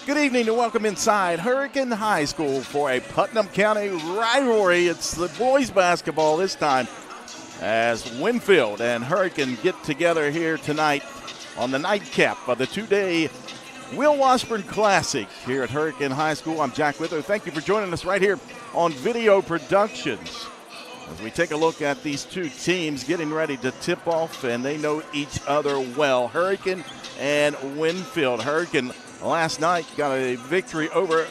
Good evening and welcome inside Hurricane High School for a Putnam County rivalry. It's the boys basketball this time as Winfield and Hurricane get together here tonight on the nightcap of the two-day WASHBURN Classic here at Hurricane High School. I'm Jack Wither. Thank you for joining us right here on Video Productions as we take a look at these two teams getting ready to tip off, and they know each other well. Hurricane and Winfield. Hurricane last night got a victory over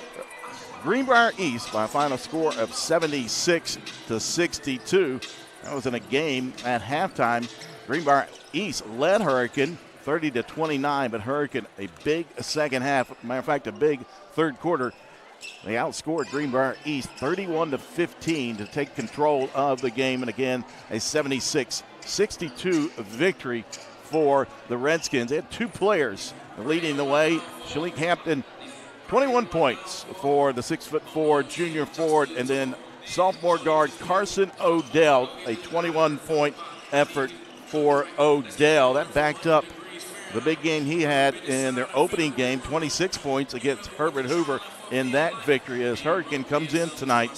Greenbrier East by a final score of 76-62. That was in a game at halftime. Greenbrier East led Hurricane 30-29, but Hurricane a big second half. Matter of fact, a big third quarter. They outscored Greenbrier East 31-15 to take control of the game, and again, a 76-62 victory for the Redskins. They had two players leading the way. Shalik Hampton, 21 points for the 6'4" junior forward, and then sophomore guard Carson Odell, a 21-point effort for Odell. That backed up the big game he had in their opening game, 26 points against Herbert Hoover in that victory, as Hurricane comes in tonight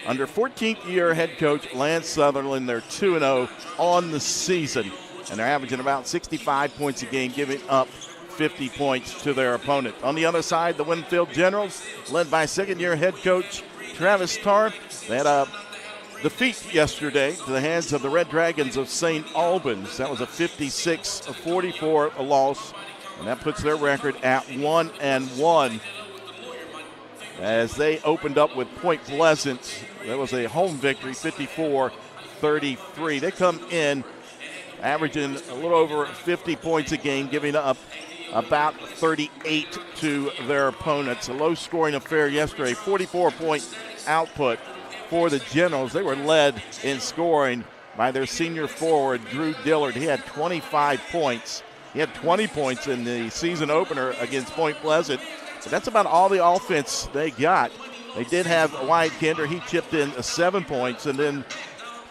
under 14th-year head coach Lance Sutherland. They're 2-0 on the season, and they're averaging about 65 points a game, giving up 50 points to their opponent. On the other side, the Winfield Generals, led by second-year head coach Travis Tarr, they had a defeat yesterday to the hands of the Red Dragons of St. Albans. That was a 56-44 loss, and that puts their record at 1-1. As they opened up with Point Pleasant, that was a home victory, 54-33. They come in averaging a little over 50 points a game, giving up about 38 to their opponents. A low-scoring affair yesterday, 44-point output for the Generals. They were led in scoring by their senior forward, Drew Dillard. He had 25 points. He had 20 points in the season opener against Point Pleasant, but that's about all the offense they got. They did have Wyatt Kinder. He chipped in 7 points, and then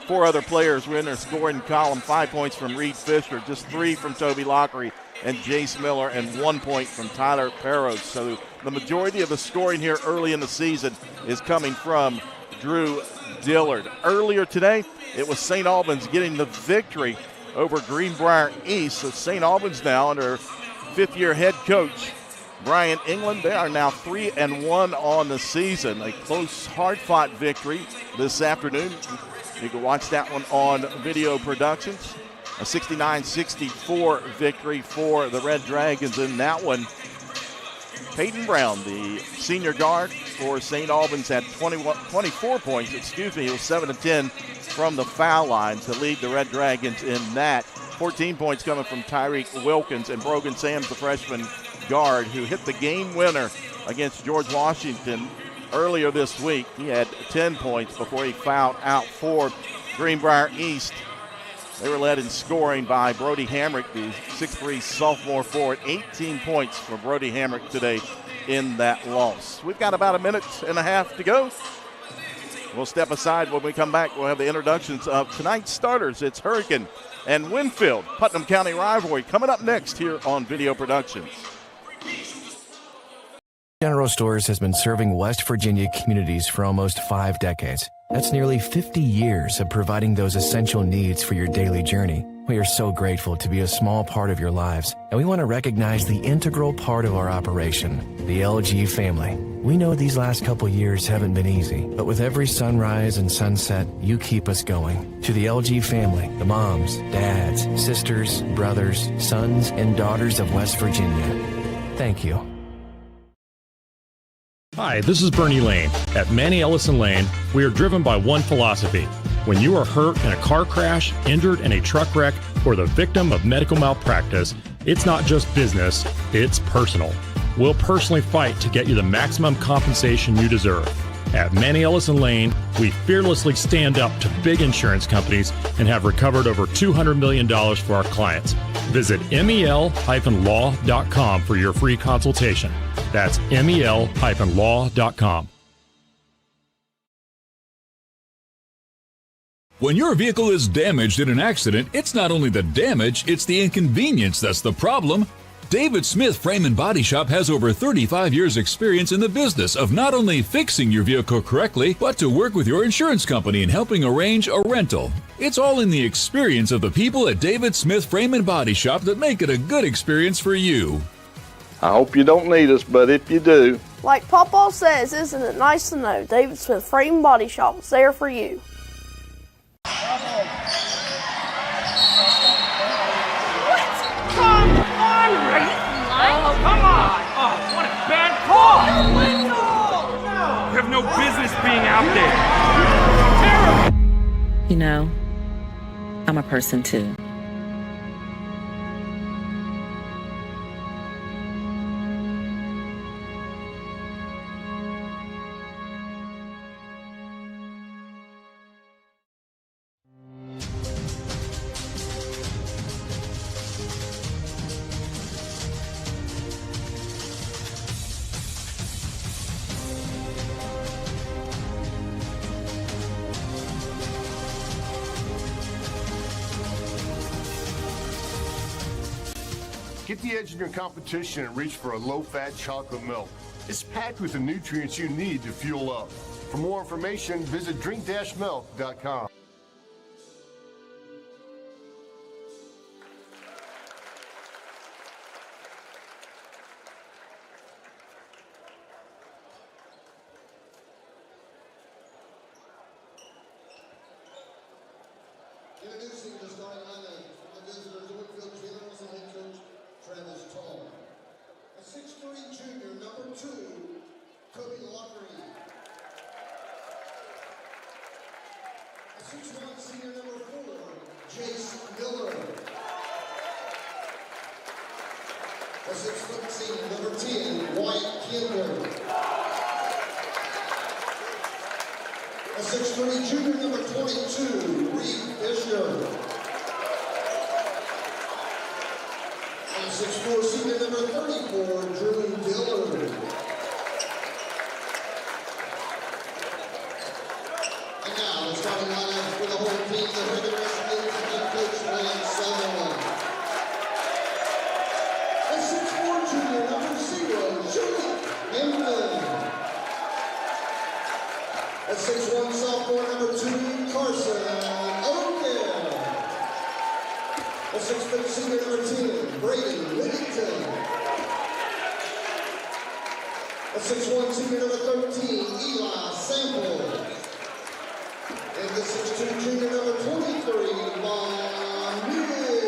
four other players were in their scoring column. 5 points from Reed Fisher, just 3 from Toby Lockery and Jace Miller, and 1 point from Tyler Perros. So the majority of the scoring here early in the season is coming from Drew Dillard. Earlier today, it was St. Albans getting the victory over Greenbrier East. So St. Albans now under fifth-year head coach Brian England. They are now 3-1 on the season. A close, hard-fought victory this afternoon. You can watch that one on Video Productions. A 69-64 victory for the Red Dragons in that one. Peyton Brown, the senior guard for St. Albans, had 24 points. He was 7 of 10 from the foul line to lead the Red Dragons in that. 14 points coming from Tyreek Wilkins, and Brogan Sams, the freshman guard, who hit the game winner against George Washington earlier this week. He had 10 points before he fouled out for Greenbrier East. They were led in scoring by Brody Hamrick, the 6'3" sophomore forward. 18 points for Brody Hamrick today in that loss. We've got about a minute and a half to go. We'll step aside. When we come back, we'll have the introductions of tonight's starters. It's Hurricane and Winfield, Putnam County rivalry, coming up next here on Video Productions. General Stores has been serving West Virginia communities for almost 5 decades. That's nearly 50 years of providing those essential needs for your daily journey. We are so grateful to be a small part of your lives, and we want to recognize the integral part of our operation, the LG family. We know these last couple years haven't been easy, but with every sunrise and sunset, you keep us going. To the LG family, the moms, dads, sisters, brothers, sons, and daughters of West Virginia, thank you. Hi, this is Bernie Lane. At Manny Ellison Lane, we are driven by one philosophy. When you are hurt in a car crash, injured in a truck wreck, or the victim of medical malpractice, it's not just business, it's personal. We'll personally fight to get you the maximum compensation you deserve. At Manny Ellison Lane, we fearlessly stand up to big insurance companies and have recovered over $200 million for our clients. Visit mel-law.com for your free consultation. That's mel-law.com. When your vehicle is damaged in an accident, it's not only the damage, it's the inconvenience that's the problem. David Smith Frame and Body Shop has over 35 years experience in the business of not only fixing your vehicle correctly, but to work with your insurance company in helping arrange a rental. It's all in the experience of the people at David Smith Frame and Body Shop that make it a good experience for you. I hope you don't need us, but if you do. Like Papa says, isn't it nice to know David Smith Frame and Body Shop is there for you? Come on, Ray! Oh, come on! Oh, what a bad call! No! You have no business being out there. Terrible! You know, I'm a person too. Get the edge in your competition and reach for a low-fat chocolate milk. It's packed with the nutrients you need to fuel up. For more information, visit drink-milk.com. Introducing the starting lineup from the visitors to Winfield Generals and head coach Travis Tall. A 6'3" junior, number 2, Kobe Lockery. A 6'1" senior, number 4, Jace Miller. A 6' senior, number 10, Wyatt Kinder. A 6'3" junior, number 22, Reed Fisher. And a 6'4" senior, number 34, Drew Dillard. And now, the starting lineup for the home team, the Red Redskins, and coach Lance Sutherland. A 6'4" junior, number 0, Julie Hampton. A 6'1" sophomore, number 2, Carson O'Gare. A 6' senior, number 10, Brady Whittington. A 6'1" senior, number 13, Eli Sample. And the 6'2" junior, number 23, Von Miller.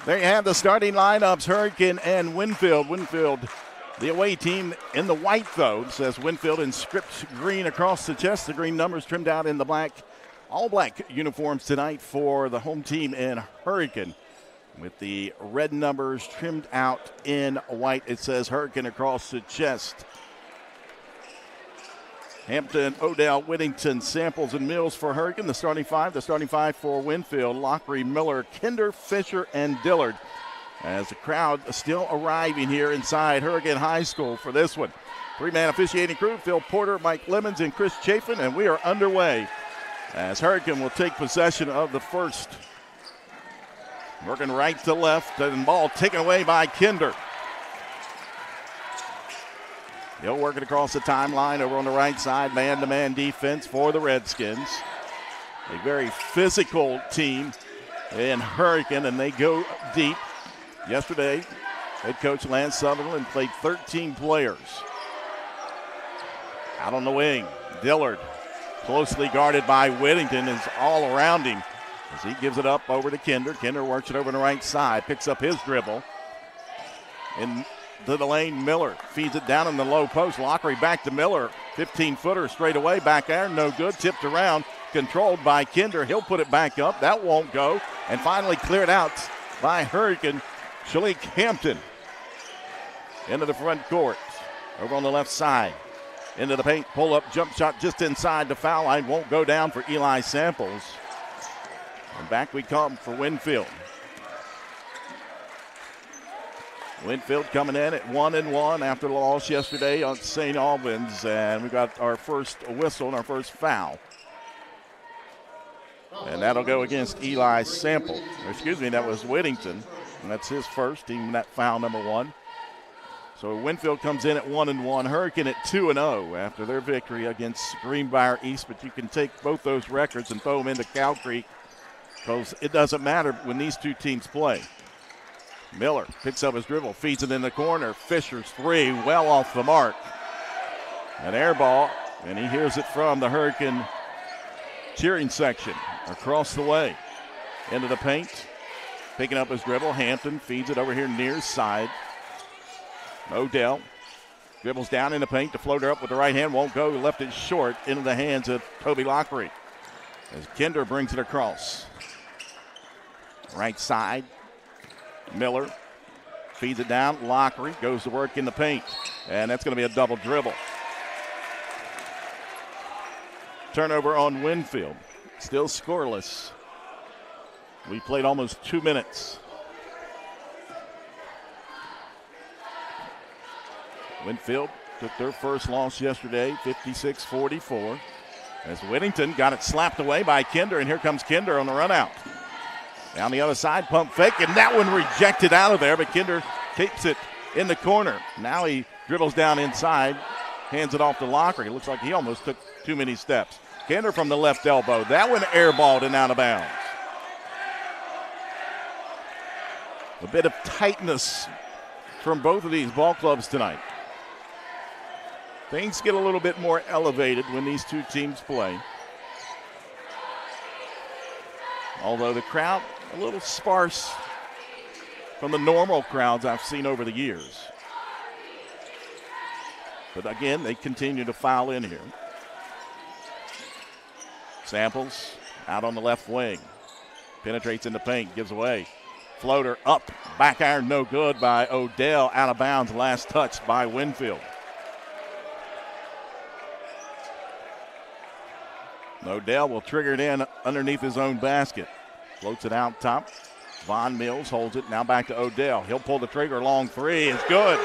There you have the starting lineups, Hurricane and Winfield. Winfield, the away team, in the white, though. It says Winfield in script green across the chest. The green numbers trimmed out in the black. All black uniforms tonight for the home team in Hurricane, with the red numbers trimmed out in white. It says Hurricane across the chest. Hampton, Odell, Whittington, Samples, and Mills for Hurricane. The starting five for Winfield: Lockery, Miller, Kinder, Fisher, and Dillard. As the crowd still arriving here inside Hurricane High School for this one. Three-man officiating crew: Phil Porter, Mike Lemons, and Chris Chafin, and we are underway as Hurricane will take possession of the first. Working right to left, and ball taken away by Kinder. He'll work it across the timeline over on the right side. Man-to-man defense for the Redskins. A very physical team in Hurricane, and they go deep. Yesterday, head coach Lance Sutherland played 13 players. Out on the wing, Dillard, closely guarded by Whittington, is all around him as he gives it up over to Kinder. Kinder works it over on the right side, picks up his dribble. Into the lane, Miller feeds it down in the low post. Lockery back to Miller, 15-footer straight away, back there, no good, tipped around, controlled by Kinder. He'll put it back up, that won't go, and finally cleared out by Hurricane. Shalik Hampton into the front court, over on the left side. Into the paint, pull-up jump shot just inside the foul line. Won't go down for Eli Samples. And back we come for Winfield. Winfield coming in at 1-1 after the loss yesterday on St. Albans. And we got our first whistle and our first foul. And that'll go against Eli Sample. Or excuse me, that was Whittington. And that's his first, team that foul number 1. So Winfield comes in at 1-1. Hurricane at 2-0 after their victory against Greenbrier East. But you can take both those records and throw them into Cow Creek because it doesn't matter when these two teams play. Miller picks up his dribble, feeds it in the corner. Fisher's three, well off the mark. An air ball, and he hears it from the Hurricane cheering section across the way. Into the paint, picking up his dribble. Hampton feeds it over here near side. Odell dribbles down in the paint. The floater up with the right hand won't go. Left it short into the hands of Toby Lockery as Kinder brings it across. Right side, Miller feeds it down. Lockery goes to work in the paint, and that's going to be a double dribble. Turnover on Winfield. Still scoreless. We played almost 2 minutes. Winfield took their first loss yesterday, 56-44. As Whittington got it slapped away by Kinder, and here comes Kinder on the run out. Down the other side, pump fake, and that one rejected out of there, but Kinder keeps it in the corner. Now he dribbles down inside, hands it off to Lockery. It looks like he almost took too many steps. Kinder from the left elbow. That one airballed and out of bounds. A bit of tightness from both of these ball clubs tonight. Things get a little bit more elevated when these two teams play. Although the crowd a little sparse from the normal crowds I've seen over the years. But again, they continue to file in here. Samples out on the left wing. Penetrates in the paint, gives away. Floater up, back iron no good by Odell. Out of bounds, last touch by Winfield. Odell will trigger it in underneath his own basket. Floats it out top. Von Mills holds it. Now back to Odell. He'll pull the trigger. Long three. It's good.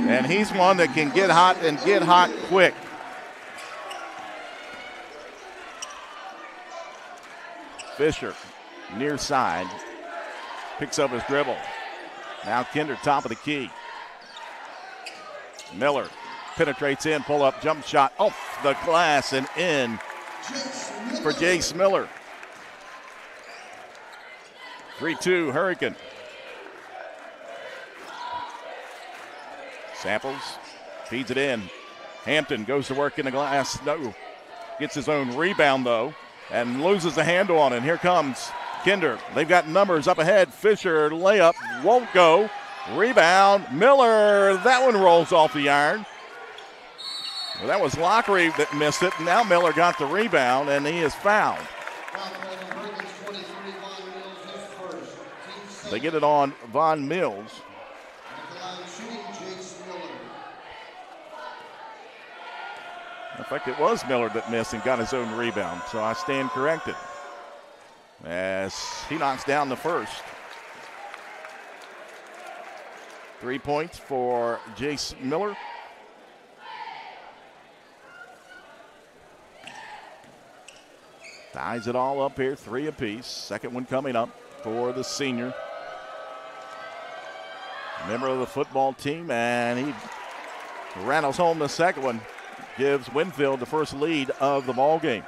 And he's one that can get hot and get hot quick. Fisher, near side. Picks up his dribble. Now Kinder, top of the key. Miller penetrates in. Pull up jump shot off the glass and in for Jace Miller. 3-2 Hurricane. Samples feeds it in. Hampton goes to work in the glass. No. Gets his own rebound, though, and loses the handle on it. Here comes Kinder. They've got numbers up ahead. Fisher, layup, won't go. Rebound, Miller. That one rolls off the iron. Well, that was Lockery that missed it. Now Miller got the rebound, and he is fouled. They get it on Von Mills. In fact, it was Miller that missed and got his own rebound, so I stand corrected as he knocks down the first. 3 points for Jace Miller. Ties it all up here, 3 apiece. Second one coming up for the senior. Member of the football team, and he rattles home the second one. Gives Winfield the first lead of the ball game.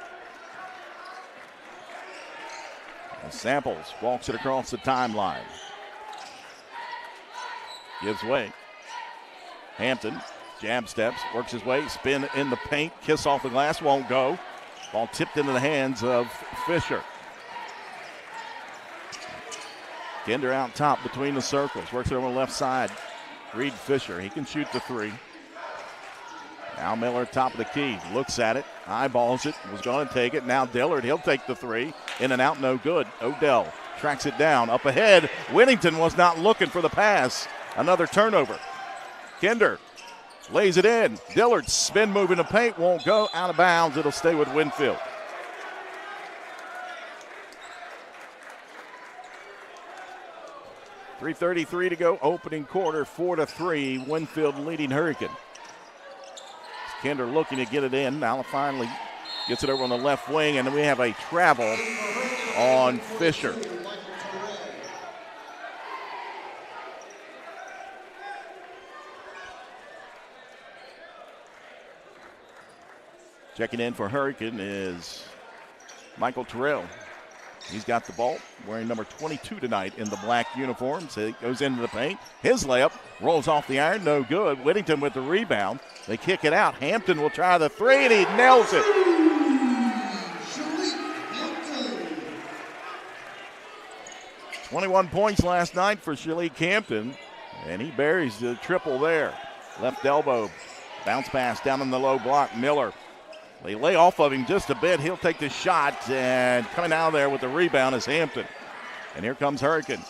And Samples walks it across the timeline. Gives way. Hampton, jab steps, works his way, spin in the paint, kiss off the glass, won't go. Ball tipped into the hands of Fisher. Kinder out top between the circles, works it over the left side. Reed Fisher, he can shoot the three. Now Miller, top of the key, looks at it, eyeballs it, was going to take it. Now Dillard, he'll take the three. In and out, no good. Odell tracks it down. Up ahead, Whittington was not looking for the pass. Another turnover. Kinder lays it in. Dillard, spin move in the paint, won't go. Out of bounds, it'll stay with Winfield. .333 to go, opening quarter, 4-3. Winfield leading Hurricane. Kinder looking to get it in. Now finally Gets it over on the left wing, and then we have a travel on Fisher. Checking in for Hurricane is Michael Terrell. He's got the ball, wearing number 22 tonight in the black uniform. So he goes into the paint. His layup rolls off the iron, no good. Whittington with the rebound. They kick it out. Hampton will try the three, and he nails it. 21 points last night for Shalik Hampton, and he buries the triple there. Left elbow, bounce pass down in the low block. Miller. They lay off of him just a bit. He'll take the shot, and coming out there with the rebound is Hampton. And here comes Hurricane.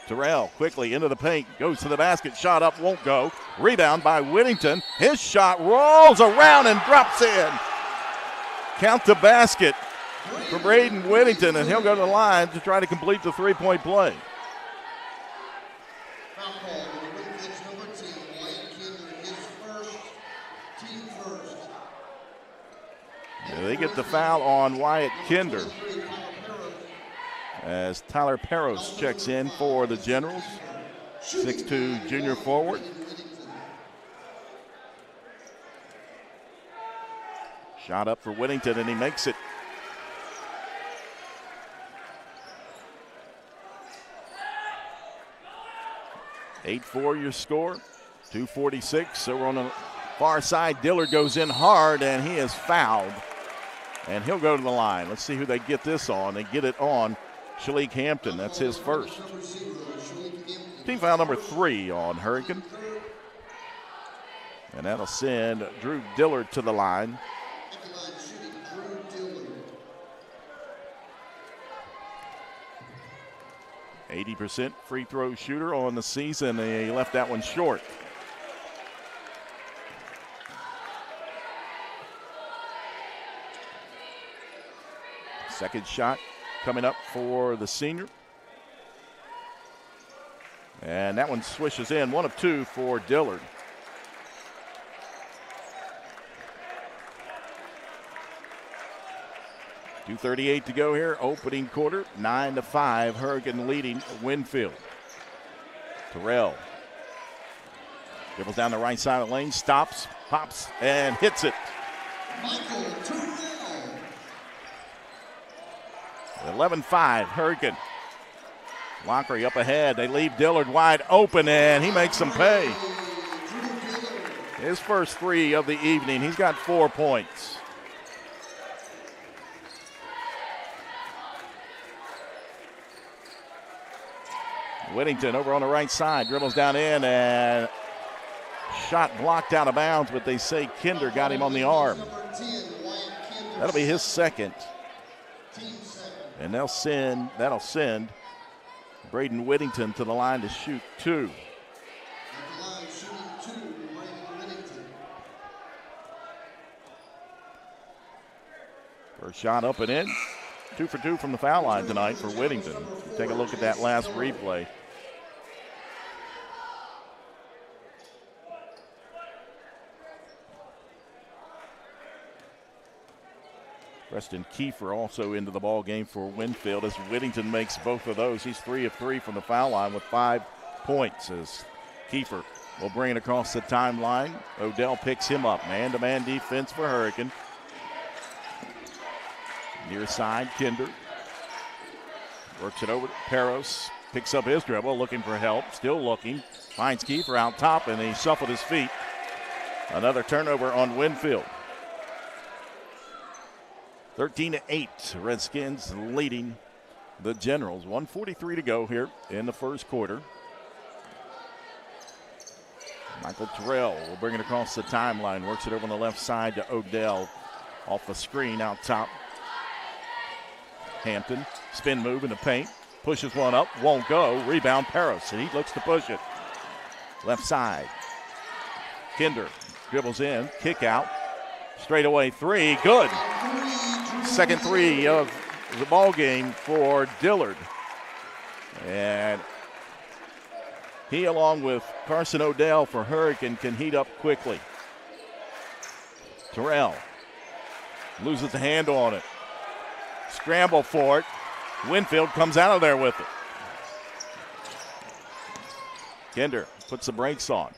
Terrell quickly into the paint, goes to the basket, shot up, won't go. Rebound by Whittington. His shot rolls around and drops in. Count the basket for Braden Whittington, and he'll go to the line to try to complete the three-point play. They get the foul on Wyatt Kinder as Tyler Peros checks in for the Generals. 6'2" junior forward. Shot up for Whittington, and he makes it. (8-4) your score. 2:46. So we're on the far side. Dillard goes in hard, and he is fouled. And he'll go to the line. Let's see who they get this on. They get it on Shalik Hampton. That's his first. Team foul number 3 on Hurricane. And that'll send Drew Dillard to the line. .80% free throw shooter on the season. He left that one short. Second shot coming up for the senior. And that one swishes in. 1 of 2 for Dillard. .238 to go here. Opening quarter. 9-5. Hurricane leading Winfield. Terrell dribbles down the right side of the lane. Stops, pops, and hits it. Michael Terrell. 11-5, Hurricane. Lockery up ahead. They leave Dillard wide open, and he makes them pay. His first 3 of the evening. He's got 4 points. Whittington over on the right side. Dribbles down in, and shot blocked out of bounds, but they say Kinder got him on the arm. That'll be his second. And that'll send Braden Whittington to the line to shoot 2. First shot up and in. 2 for 2 from the foul line tonight for Whittington. Take a look at that last replay. Preston Kiefer also into the ball game for Winfield as Whittington makes both of those. He's 3 of 3 from the foul line with 5 points as Kiefer will bring it across the timeline. Odell picks him up. Man-to-man defense for Hurricane. Near side, Kinder. Works it over to Peros. Picks up his dribble, looking for help. Still looking. Finds Kiefer out top, and he shuffled his feet. Another turnover on Winfield. 13-8, Redskins leading the Generals. 1:43 to go here in the first quarter. Michael Terrell will bring it across the timeline. Works it over on the left side to Odell. Off the screen out top. Hampton, spin move in the paint. Pushes one up, won't go. Rebound Peros, and he looks to push it. Left side. Kinder dribbles in, kick out. Straightaway 3, good. Second 3 of the ball game for Dillard. And he, along with Carson Odell for Hurricane, can heat up quickly. Terrell Loses the handle on it. Scramble for it. Winfield comes out of there with it. Kinder puts the brakes on.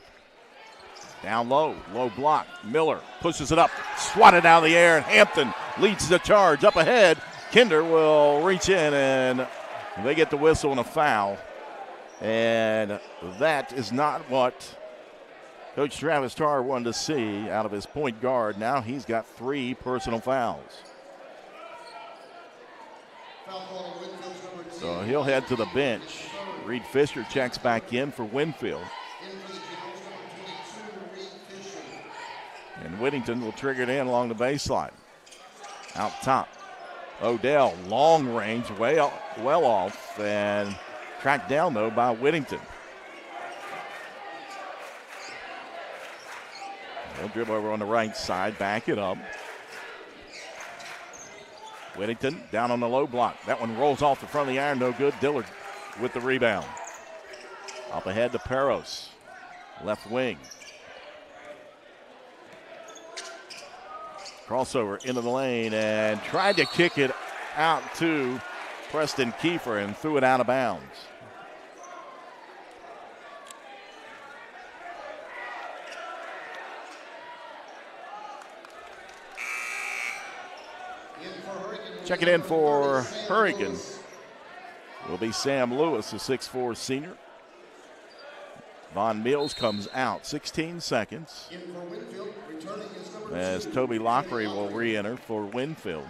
Down low, low block. Miller pushes it up, swatted out of the air, and Hampton leads the charge up ahead. Kinder will reach in, and they get the whistle and a foul. And that is not what Coach Travis Tarr wanted to see out of his point guard. Now he's got 3 personal fouls. So he'll head to the bench. Reed Fisher checks back in for Winfield. And Whittington will trigger it in along the baseline. Out top. Odell, long range, well off, and tracked down, though, by Whittington. He'll dribble over on the right side, back it up. Whittington down on the low block. That one rolls off the front of the iron, no good. Dillard with the rebound. Up ahead to Peros, left wing. Crossover into the lane and tried to kick it out to Preston Kiefer and threw it out of bounds. Checking in for Hurricane will be Sam Lewis, the 6'4 senior. Von Mills comes out, 16 seconds. As Toby Lockery will re-enter for Winfield.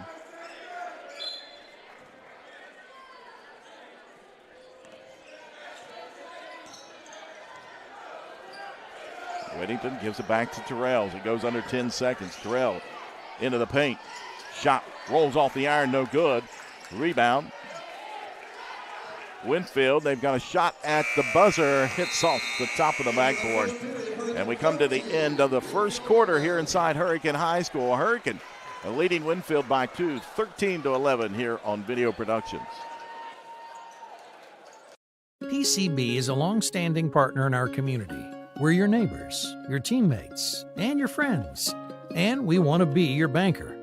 Whittington gives it back to Terrell as it goes under 10 seconds. Terrell into the paint. Shot rolls off the iron, no good. Rebound. Winfield, they've got a shot at the buzzer, hits off the top of the backboard. And we come to the end of the first quarter here inside Hurricane High School. Hurricane leading Winfield by 2, 13-11 here on Video Productions. PCB is a long-standing partner in our community. We're your neighbors, your teammates, and your friends. And we want to be your banker.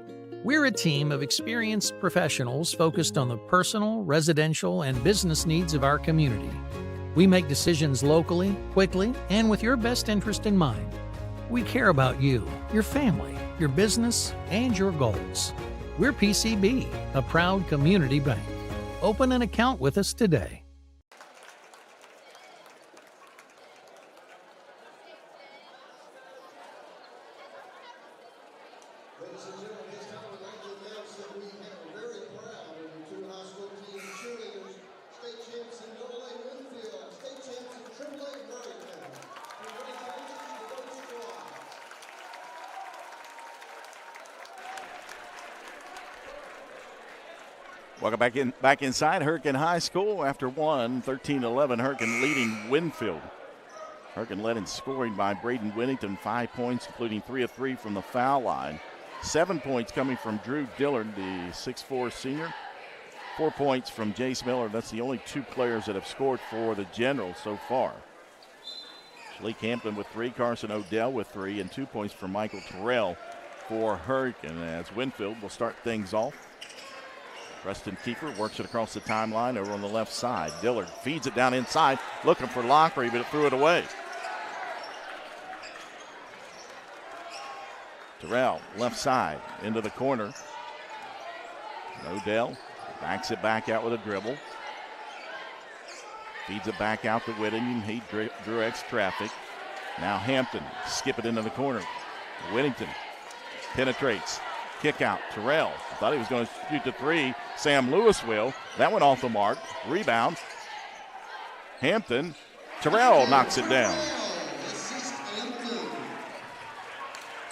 We're a team of experienced professionals focused on the personal, residential, and business needs of our community. We make decisions locally, quickly, and with your best interest in mind. We care about you, your family, your business, and your goals. We're PCB, a proud community bank. Open an account with us today. Welcome back inside Hurricane High School after 13-11. Hurricane leading Winfield. Hurricane led in scoring by Braden Whittington, 5 points, including 3 of 3 from the foul line. 7 points coming from Drew Dillard, the 6'4 senior. 4 points from Jace Miller. That's the only 2 players that have scored for the Generals so far. Shalik Hampton with 3, Carson Odell with 3, and 2 points from Michael Terrell for Hurricane, as Winfield will start things off. Preston Kiefer works it across the timeline over on the left side. Dillard feeds it down inside, looking for Lockery, but it threw it away. Terrell, left side, into the corner. Odell backs it back out with a dribble. Feeds it back out to Whittington. He drew X traffic. Now Hampton, skip it into the corner. Whittington penetrates. Kick out. Terrell thought he was going to shoot the 3. Sam Lewis will. That went off the mark. Rebound. Hampton. Terrell knocks it down.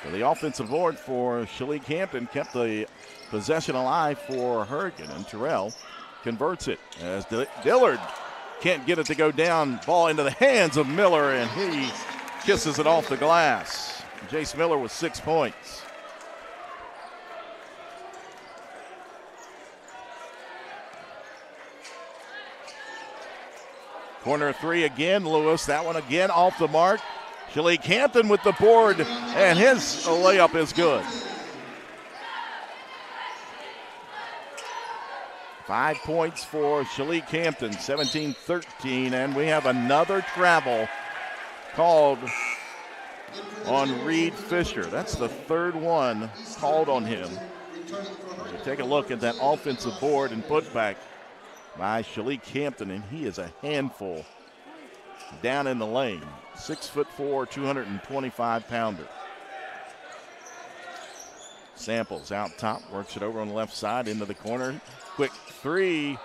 So the offensive board for Shalik Hampton kept the possession alive for Hurricane, and Terrell converts it as Dillard can't get it to go down. Ball into the hands of Miller, and he kisses it off the glass. Jace Miller with 6 points. Corner 3 again, Lewis. That one again off the mark. Shalik Hampton with the board, and his layup is good. 5 points for Shalik Hampton, 17-13, and we have another travel called on Reed Fisher. That's the third one called on him. You take a look at that offensive board and put back by Shalik Hampton, and he is a handful down in the lane. 6'4", 225-pounder. Samples out top, works it over on the left side into the corner. Quick three.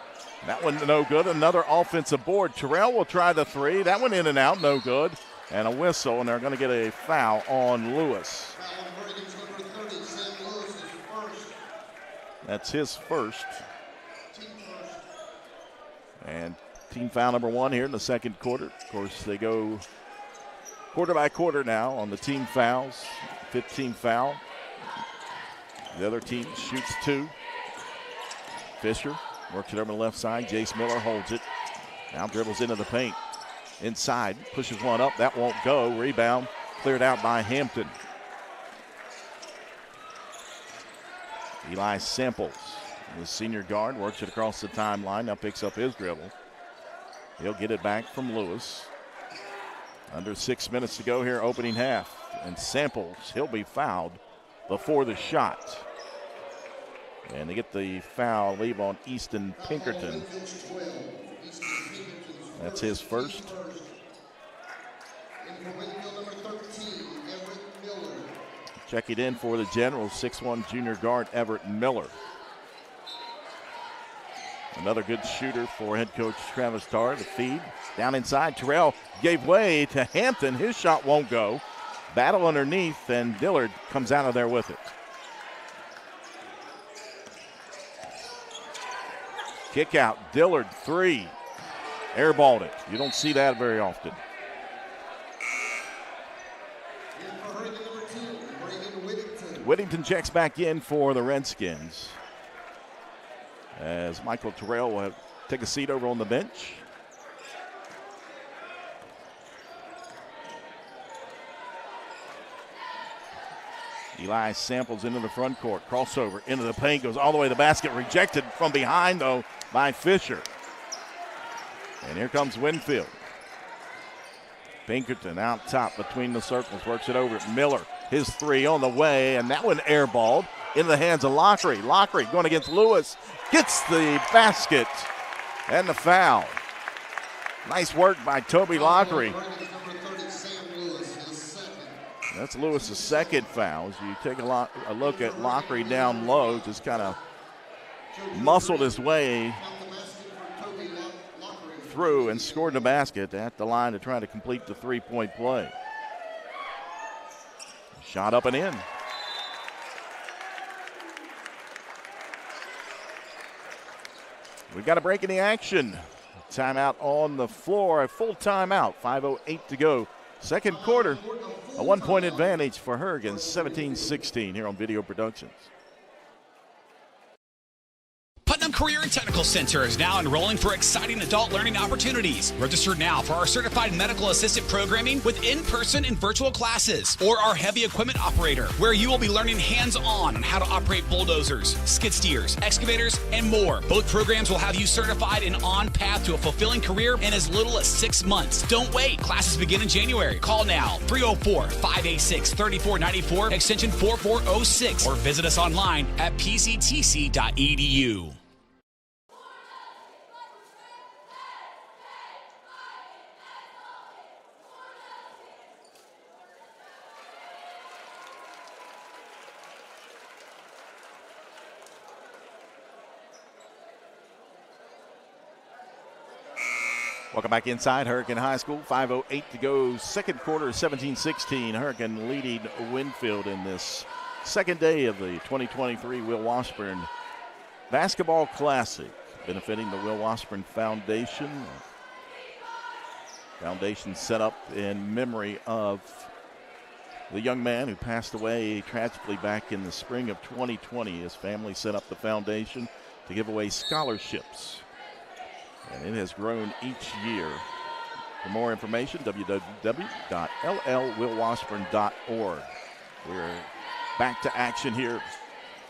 That one no good. Another offensive board. Terrell will try the three. That one in and out, no good. And a whistle, and they're going to get a foul on Lewis. That's his first. And team foul number 1 here in the second quarter. Of course, they go quarter by quarter now on the team fouls. 15 foul. The other team shoots 2. Fisher works it over the left side. Jace Miller holds it. Now dribbles into the paint. Inside, pushes one up. That won't go. Rebound cleared out by Hampton. Eli Samples, the senior guard, works it across the timeline. Now picks up his dribble. He'll get it back from Lewis. Under 6 minutes to go here, opening half. And Samples, he'll be fouled before the shot. And they get the foul, leave on Easton Pinkerton. That's his first. Check it in for the Generals, 6'1" junior guard Everett Miller. Another good shooter for head coach Travis Tarr. The feed down inside. Terrell gave way to Hampton. His shot won't go. Battle underneath, and Dillard comes out of there with it. Kick out. Dillard, 3. Airballed it. You don't see that very often. Whittington checks back in for the Redskins, as Michael Terrell will take a seat over on the bench. Eli Samples into the front court. Crossover into the paint. Goes all the way to the basket. Rejected from behind, though, by Fisher. And here comes Winfield. Pinkerton out top between the circles. Works it over. Miller. His 3 on the way. And that one airballed into the hands of Lockery. Lockery going against Lewis. Gets the basket and the foul. Nice work by Toby Lockery. That's Lewis's second foul. As you take a look at Lockery down low, just kind of muscled his way through and scored the basket at the line to try to complete the 3-point play. Shot up and in. We've got a break in the action. Timeout on the floor, a full timeout. 5:08 to go. Second quarter, a 1-point advantage for Hurricanes, 17-16 here on Video Productions. Putnam Career and Technical Center is now enrolling for exciting adult learning opportunities. Register now for our certified medical assistant programming with in-person and virtual classes, or our heavy equipment operator, where you will be learning hands-on on how to operate bulldozers, skid steers, excavators, and more. Both programs will have you certified and on path to a fulfilling career in as little as 6 months. Don't wait. Classes begin in January. Call now, 304-586-3494, extension 4406, or visit us online at pctc.edu. Welcome back inside Hurricane High School. 5:08 to go. Second quarter, 17-16. Hurricane leading Winfield in this second day of the 2023 Will Washburn Basketball Classic, benefiting the Will Washburn Foundation. Foundation set up in memory of the young man who passed away tragically back in the spring of 2020. His family set up the foundation to give away scholarships, and it has grown each year. For more information, www.llwillwashburn.org. We're back to action here.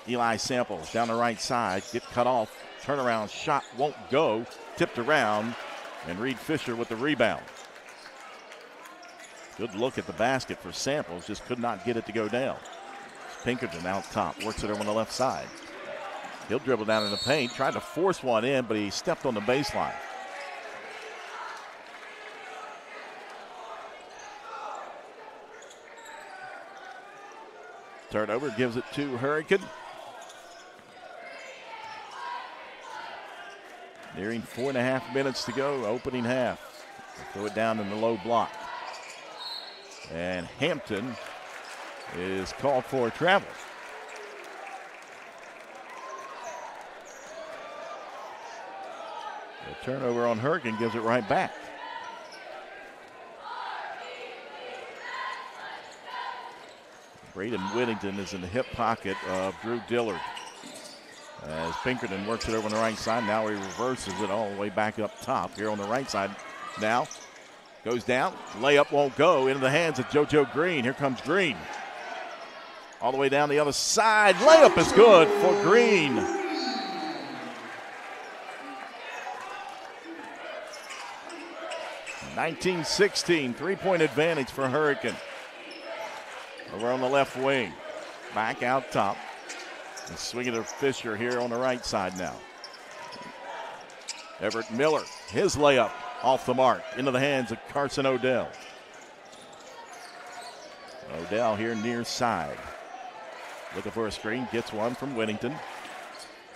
Eli Samples down the right side, get cut off Turnaround shot won't go. Tipped around, and Reed Fisher with the rebound. Good look at the basket for Samples. Just could not get it to go down. Pinkerton out top. Works it over on the left side. He'll dribble down in the paint. Tried to force one in, but he stepped on the baseline. Turnover, gives it to Hurricane. Nearing 4.5 minutes to go, opening half. Throw it down in the low block. And Hampton is called for travel. The turnover on Hurricane gives it right back. Braden Whittington is in the hip pocket of Drew Dillard. As Pinkerton works it over on the right side, now he reverses it all the way back up top here on the right side. Now goes down, layup won't go, into the hands of JoJo Green. Here comes Green. All the way down the other side, layup is good for Green. (19-16), three-point advantage for Hurricane. Over on the left wing, back out top. And swinging to Fisher here on the right side now. Everett Miller, his layup off the mark, into the hands of Carson Odell. Odell here near side. Looking for a screen, gets one from Whittington.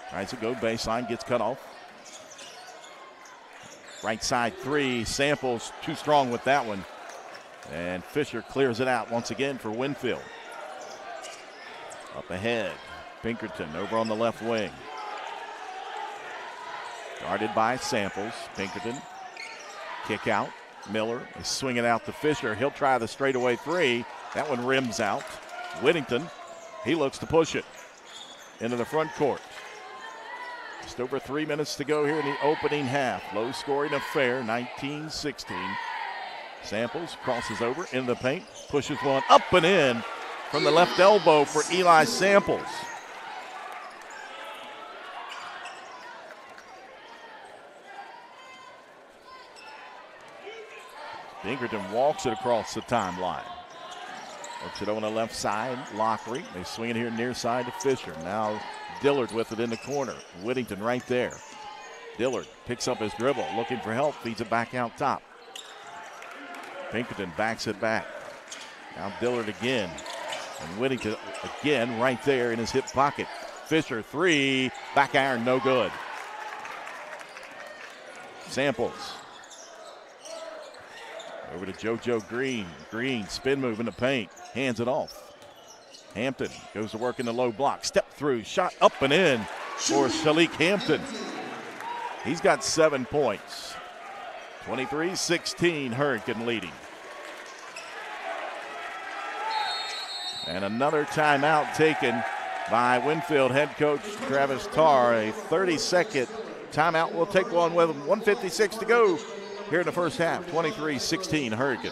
Tries to go baseline, gets cut off. Right side three, Samples too strong with that one. And Fisher clears it out once again for Winfield. Up ahead, Pinkerton over on the left wing. Guarded by Samples. Pinkerton, kick out. Miller is swinging out to Fisher. He'll try the straightaway three. That one rims out. Whittington, he looks to push it into the front court. Just over 3 minutes to go here in the opening half. Low scoring affair, 19-16. Samples crosses over into the paint, pushes one up and in from the left elbow for Eli Samples. Pinkerton walks it across the timeline. Works it on the left side, Lockery. They swing it here near side to Fisher. Now Dillard with it in the corner. Whittington right there. Dillard picks up his dribble, looking for help, feeds it back out top. Pinkerton backs it back. Now Dillard again. And Whittington again right there in his hip pocket. Fisher three, back iron, no good. Samples. Over to JoJo Green. Green, spin move in the paint. Hands it off. Hampton goes to work in the low block. Step through, shot up and in for Shalik Hampton. He's got 7 points. 23-16, Hurricane leading. And another timeout taken by Winfield head coach Travis Tarr. A 30-second timeout. We'll take one with 1:56 to go here in the first half. 23-16, Hurricane.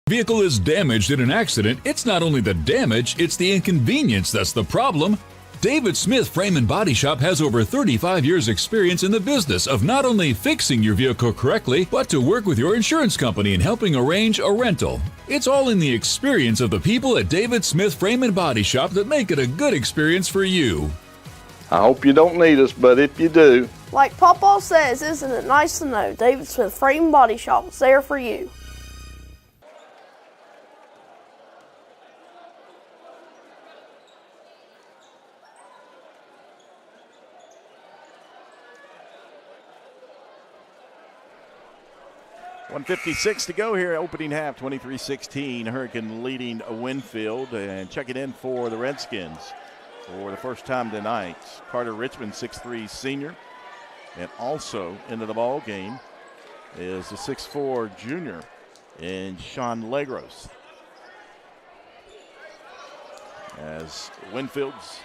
Vehicle is damaged in an accident. It's not only the damage, it's the inconvenience that's the problem. David Smith Frame and Body Shop has over 35 years experience in the business of not only fixing your vehicle correctly, but to work with your insurance company in helping arrange a rental. It's all in the experience of the people at David Smith Frame and Body Shop that make it a good experience for you. I hope you don't need us, but if you do. Like Papa says, isn't it nice to know David Smith Frame and Body Shop is there for you? .156 to go here, opening half, 23-16. Hurricane leading Winfield, and checking in for the Redskins for the first time tonight. Carter Richmond, 6'3" senior, and also into the ball game is the 6'4" junior in Sean Legros. As Winfield's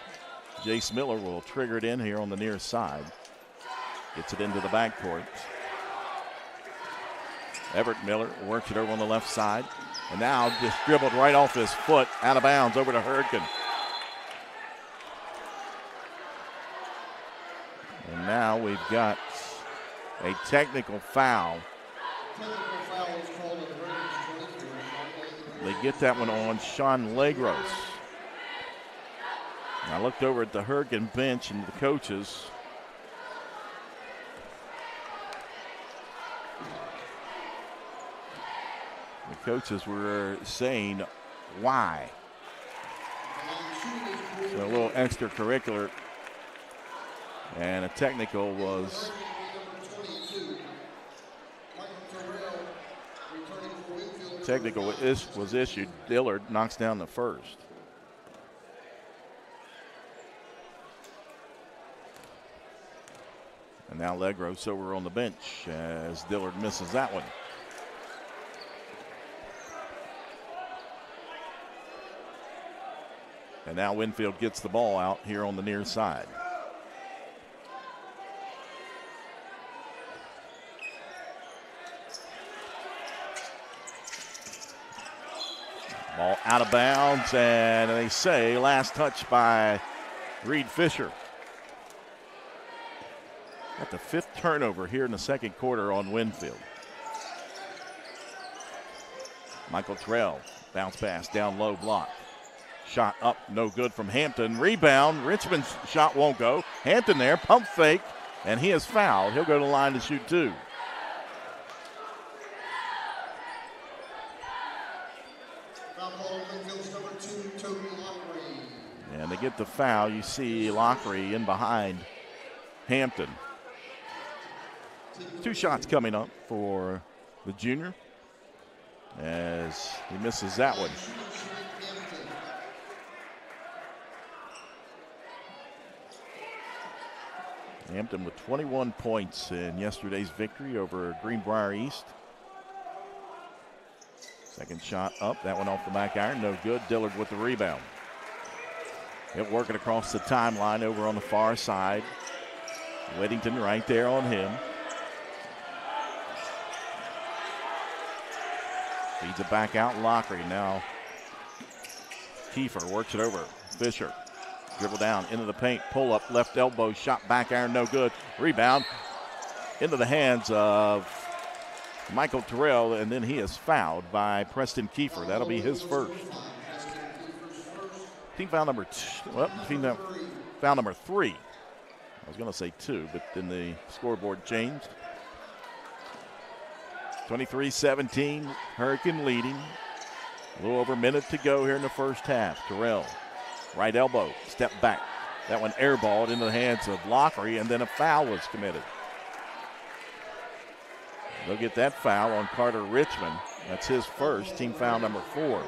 Jace Miller will trigger it in here on the near side. Gets it into the backcourt. Everett Miller works it over on the left side. And now just dribbled right off his foot, out of bounds, over to Hurricane. we've got a technical foul. They get that one on Sean Legros. I looked over at the Hurricane bench and the coaches. The coaches were saying, why? So a little extracurricular. And a technical was issued. Dillard knocks down the first. And now Legros over on the bench as Dillard misses that one. And now Winfield gets the ball out here on the near side. Ball out of bounds, and they say last touch by Reed Fisher. Got the 5th turnover here in the second quarter on Winfield. Michael Terrell, bounce pass, down low, block. Shot up, no good from Hampton. Rebound, Richmond's shot won't go. Hampton there, pump fake, and he is fouled. He'll go to the line to shoot 2. And they get the foul. You see Lockery in behind Hampton. 2 shots coming up for the junior as he misses that one. Hampton with 21 points in yesterday's victory over Greenbrier East. Second shot up, that one off the back iron, no good. Dillard with the rebound. It working across the timeline over on the far side. Whittington right there on him. Feeds it back out, Lockery now. Kiefer works it over, Fisher. Dribble down into the paint, pull up, left elbow, shot back iron, no good. Rebound into the hands of Michael Terrell, and then he is fouled by Preston Kiefer. That'll be his first. Team foul number 3. I was going to say 2, but then the scoreboard changed. 23-17, Hurricane leading. A little over a minute to go here in the first half. Terrell, right elbow, step back. That one airballed into the hands of Lockery, and then a foul was committed. They'll get that foul on Carter Richmond. That's his first, team foul number 4.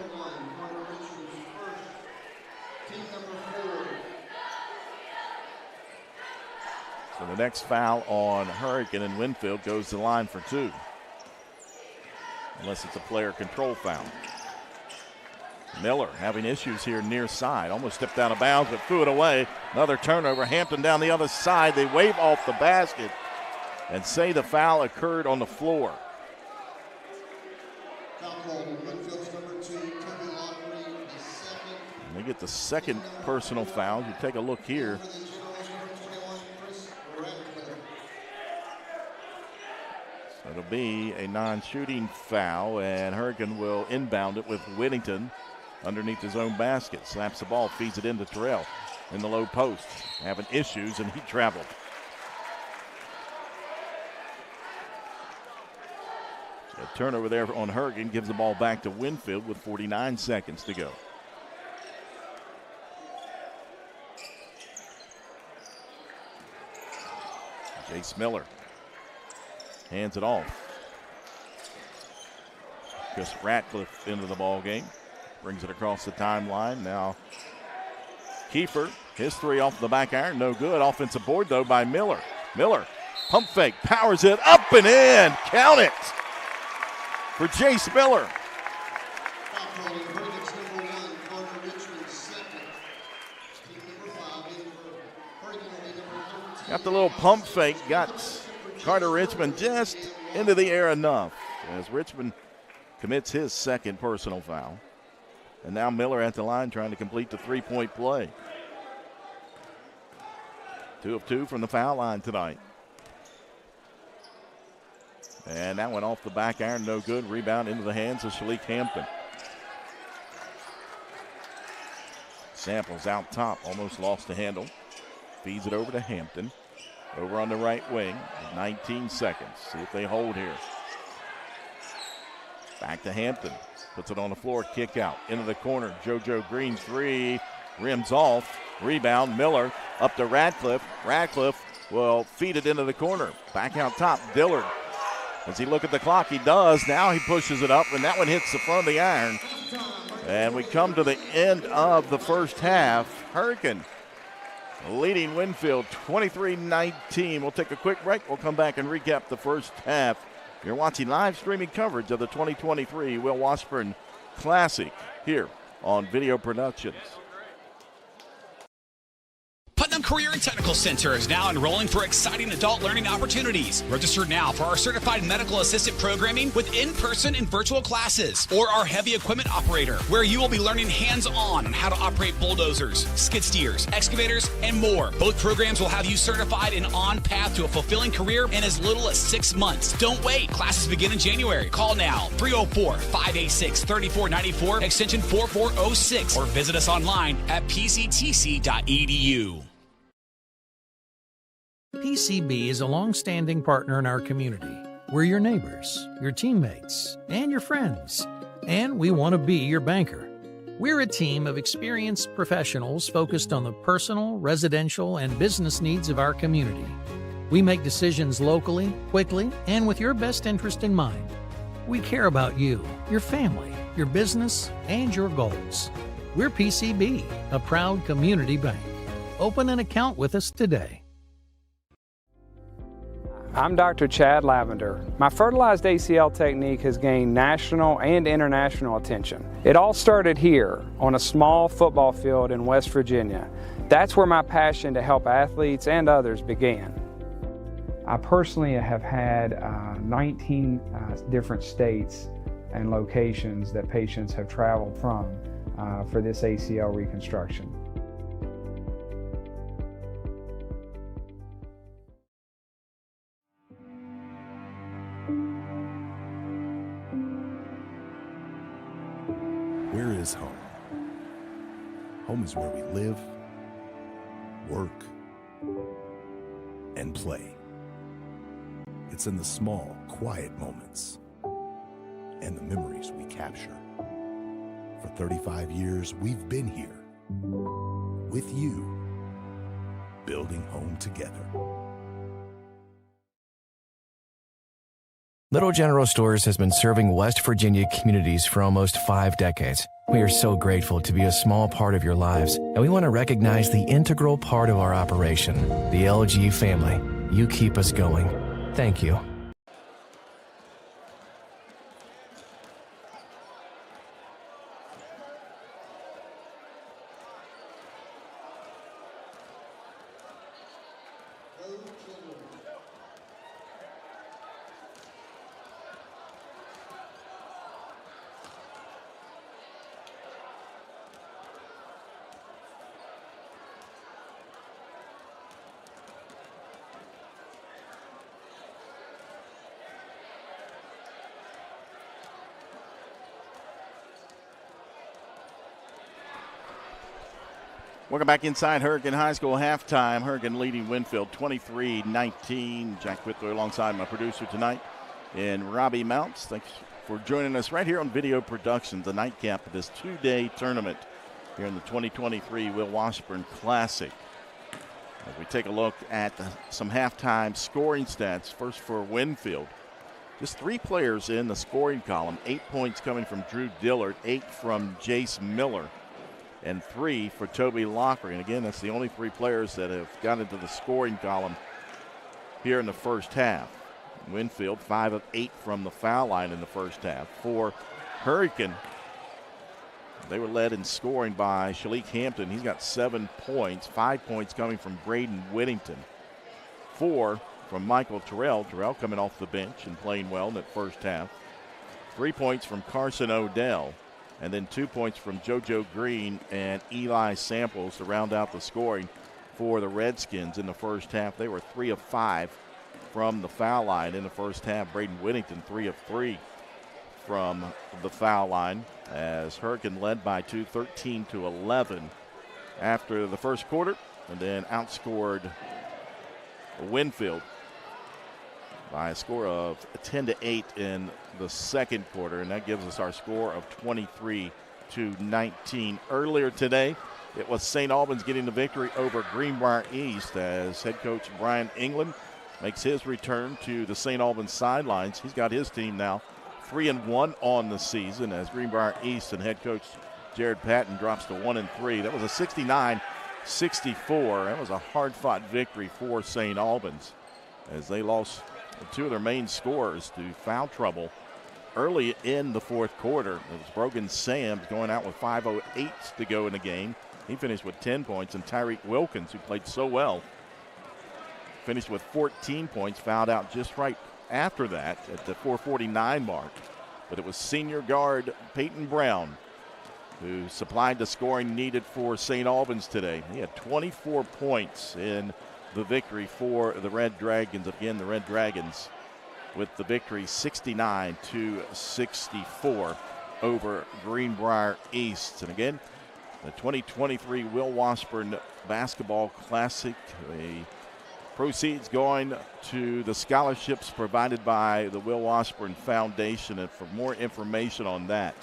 So the next foul on Hurricane and Winfield goes to the line for 2. Unless it's a player control foul. Miller having issues here near side. Almost stepped out of bounds, but threw it away. Another turnover. Hampton down the other side. They wave off the basket and say the foul occurred on the floor. And they get the second personal foul. You take a look here. So it'll be a non-shooting foul, and Hurricane will inbound it with Whittington underneath his own basket. Slaps the ball, feeds it into Terrell in the low post. Having issues, and he traveled. So a turnover there on Hurricane gives the ball back to Winfield with 49 seconds to go. Jace Miller hands it off. Chris Ratcliffe into the ball game. Brings it across the timeline. Now Kiefer, his 3 off the back iron, no good. Offensive board though by Miller. Miller, pump fake, powers it up and in. Count it for Jace Miller. Got the little pump fake, got Carter Richmond just into the air enough as Richmond commits his second personal foul. And now Miller at the line trying to complete the 3-point play. 2 of 2 from the foul line tonight. And that went off the back iron, no good. Rebound into the hands of Shalik Hampton. Samples out top, almost lost the handle. Feeds it over to Hampton. Over on the right wing, 19 seconds. See if they hold here. Back to Hampton. Puts it on the floor, kick out. Into the corner, JoJo Green three. Rims off. Rebound, Miller up to Radcliffe. Radcliffe will feed it into the corner. Back out top, Dillard. Does he look at the clock? He does. Now he pushes it up, and that one hits the front of the iron. And we come to the end of the first half. Hurricane leading Winfield 23-19. We'll take a quick break. We'll come back and recap the first half. You're watching live streaming coverage of the 2023 Will Washburn Classic here on Video Productions. Putnam Career and Technical Center is now enrolling for exciting adult learning opportunities. Register now for our certified medical assistant programming with in-person and virtual classes, or our heavy equipment operator, where you will be learning hands-on on how to operate bulldozers, skid steers, excavators, and more. Both programs will have you certified and on path to a fulfilling career in as little as 6 months. Don't wait. Classes begin in January. Call now, 304-586-3494, extension 4406, or visit us online at pctc.edu. PCB is a long-standing partner in our community. We're your neighbors, your teammates, and your friends, and we want to be your banker. We're a team of experienced professionals focused on the personal, residential, and business needs of our community. We make decisions locally, quickly, and with your best interest in mind. We care about you, your family, your business, and your goals. We're PCB, a proud community bank. Open an account with us today. I'm Dr. Chad Lavender. My fertilized ACL technique has gained national and international attention. It all started here on a small football field in West Virginia. That's where my passion to help athletes and others began. I personally have had 19 different states and locations that patients have traveled from for this ACL reconstruction. Where is home? Home is where we live, work, and play. It's in the small, quiet moments and the memories we capture. For 35 years, we've been here with you, building home together. Little General Stores has been serving West Virginia communities for almost 5 decades. We are so grateful to be a small part of your lives, and we want to recognize the integral part of our operation, the LG family. You keep us going. Thank you. Welcome back inside Hurricane High School halftime. Hurricane leading Winfield 23-19. Jack Whitler alongside my producer tonight and Robbie Mounts. Thanks for joining us right here on Video Productions, the nightcap of this 2-day tournament here in the 2023 Will Washburn Classic. As we take a look at some halftime scoring stats, first for Winfield. Just 3 players in the scoring column. 8 points coming from Drew Dillard, 8 from Jace Miller, and 3 for Toby Lockery. And again, that's the only 3 players that have got into the scoring column here in the first half. Winfield, 5 of 8 from the foul line in the first half. For Hurricane, they were led in scoring by Shalik Hampton. He's got 7 points, 5 points coming from Braden Whittington. 4 from Michael Terrell. Terrell coming off the bench and playing well in that first half. 3 points from Carson Odell. And then 2 points from JoJo Green and Eli Samples to round out the scoring for the Redskins in the first half. They were 3 of 5 from the foul line in the first half. Braden Whittington 3 of 3 from the foul line as Hurricane led by 2, 13-11 after the first quarter, and then outscored Winfield by a score of 10-8 in the second quarter, and that gives us our score of 23-19. Earlier today, it was St. Albans getting the victory over Greenbrier East as head coach Brian England makes his return to the St. Albans sidelines. He's got his team now 3-1 on the season as Greenbrier East and head coach Jared Patton drops to 1-3. That was a 69-64. That was a hard-fought victory for St. Albans as they lost two of their main scorers to foul trouble early in the fourth quarter. It was Brogan Sams going out with 5:08 to go in the game. He finished with 10 points, and Tyreek Wilkins, who played so well, finished with 14 points, fouled out just right after that at the 4:49 mark. But it was senior guard Peyton Brown who supplied the scoring needed for St. Albans today. He had 24 points in the victory for the Red Dragons. Again, the Red Dragons with the victory 69-64 over Greenbrier East. And again, the 2023 Will Washburn Basketball Classic, the proceeds going to the scholarships provided by the Will Washburn Foundation. And for more information on that,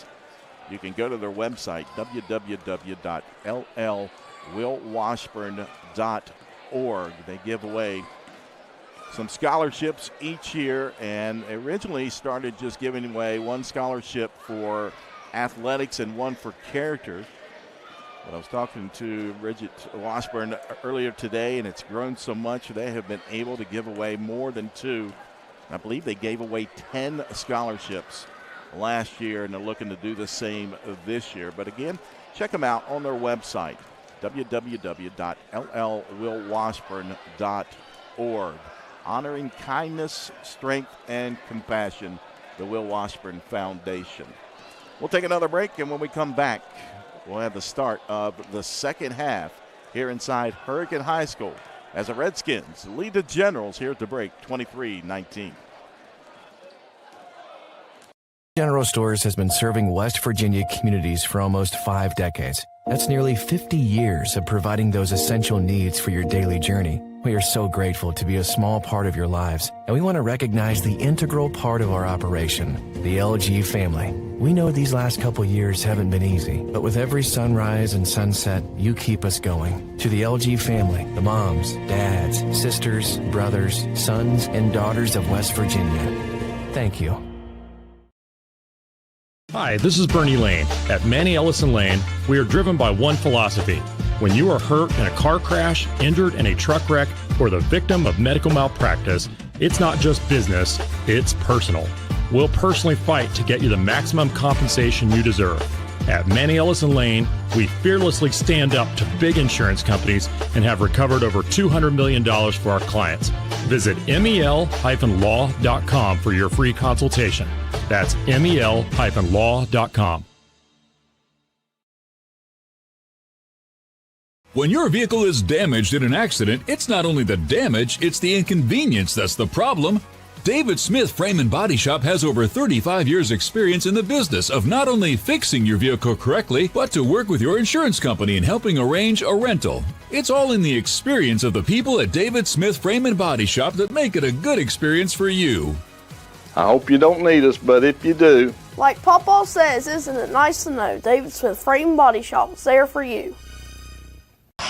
you can go to their website, www.llwillwashburn.org. They give away some scholarships each year, and originally started just giving away one scholarship for athletics and one for character. But I was talking to Bridget Washburn earlier today, and it's grown so much they have been able to give away more than 2. I believe they gave away 10 scholarships last year, and they're looking to do the same this year. But again, check them out on their website, www.llwillwashburn.org. Honoring kindness, strength, and compassion, the Will Washburn Foundation. We'll take another break, and when we come back, we'll have the start of the second half here inside Hurricane High School as the Redskins lead the Generals here at the break, 23-19. General Stores has been serving West Virginia communities for almost 5 decades. That's nearly 50 years of providing those essential needs for your daily journey. We are so grateful to be a small part of your lives, and we want to recognize the integral part of our operation, the LG family. We know these last couple years haven't been easy, but with every sunrise and sunset, you keep us going. To the LG family, the moms, dads, sisters, brothers, sons, and daughters of West Virginia, thank you. Hi, this is Bernie Lane. At Manny Ellison Lane, we are driven by one philosophy. When you are hurt in a car crash, injured in a truck wreck, or the victim of medical malpractice, it's not just business, it's personal. We'll personally fight to get you the maximum compensation you deserve. At Manny Ellison Lane, we fearlessly stand up to big insurance companies and have recovered over $200 million for our clients. Visit mel-law.com for your free consultation. That's mel-law.com. When your vehicle is damaged in an accident, it's not only the damage, it's the inconvenience that's the problem. David Smith Frame and Body Shop has over 35 years experience in the business of not only fixing your vehicle correctly, but to work with your insurance company in helping arrange a rental. It's all in the experience of the people at David Smith Frame and Body Shop that make it a good experience for you. I hope you don't need us, but if you do. Like Papa says, isn't it nice to know David Smith Frame and Body Shop is there for you? Come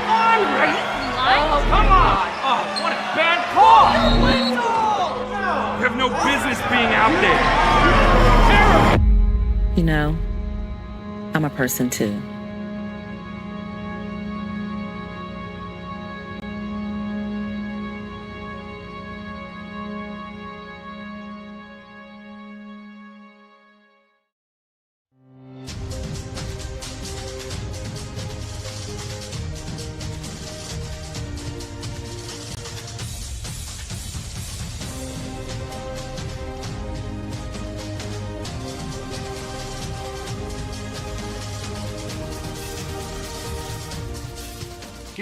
on, right? Oh, come on! Oh, what a bad call! No! You have no business being out there. Terrible! You know, I'm a person too.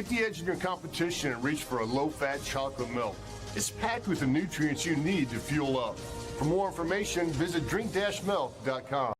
Get the edge in your competition and reach for a low-fat chocolate milk. It's packed with the nutrients you need to fuel up. For more information, visit drink-milk.com.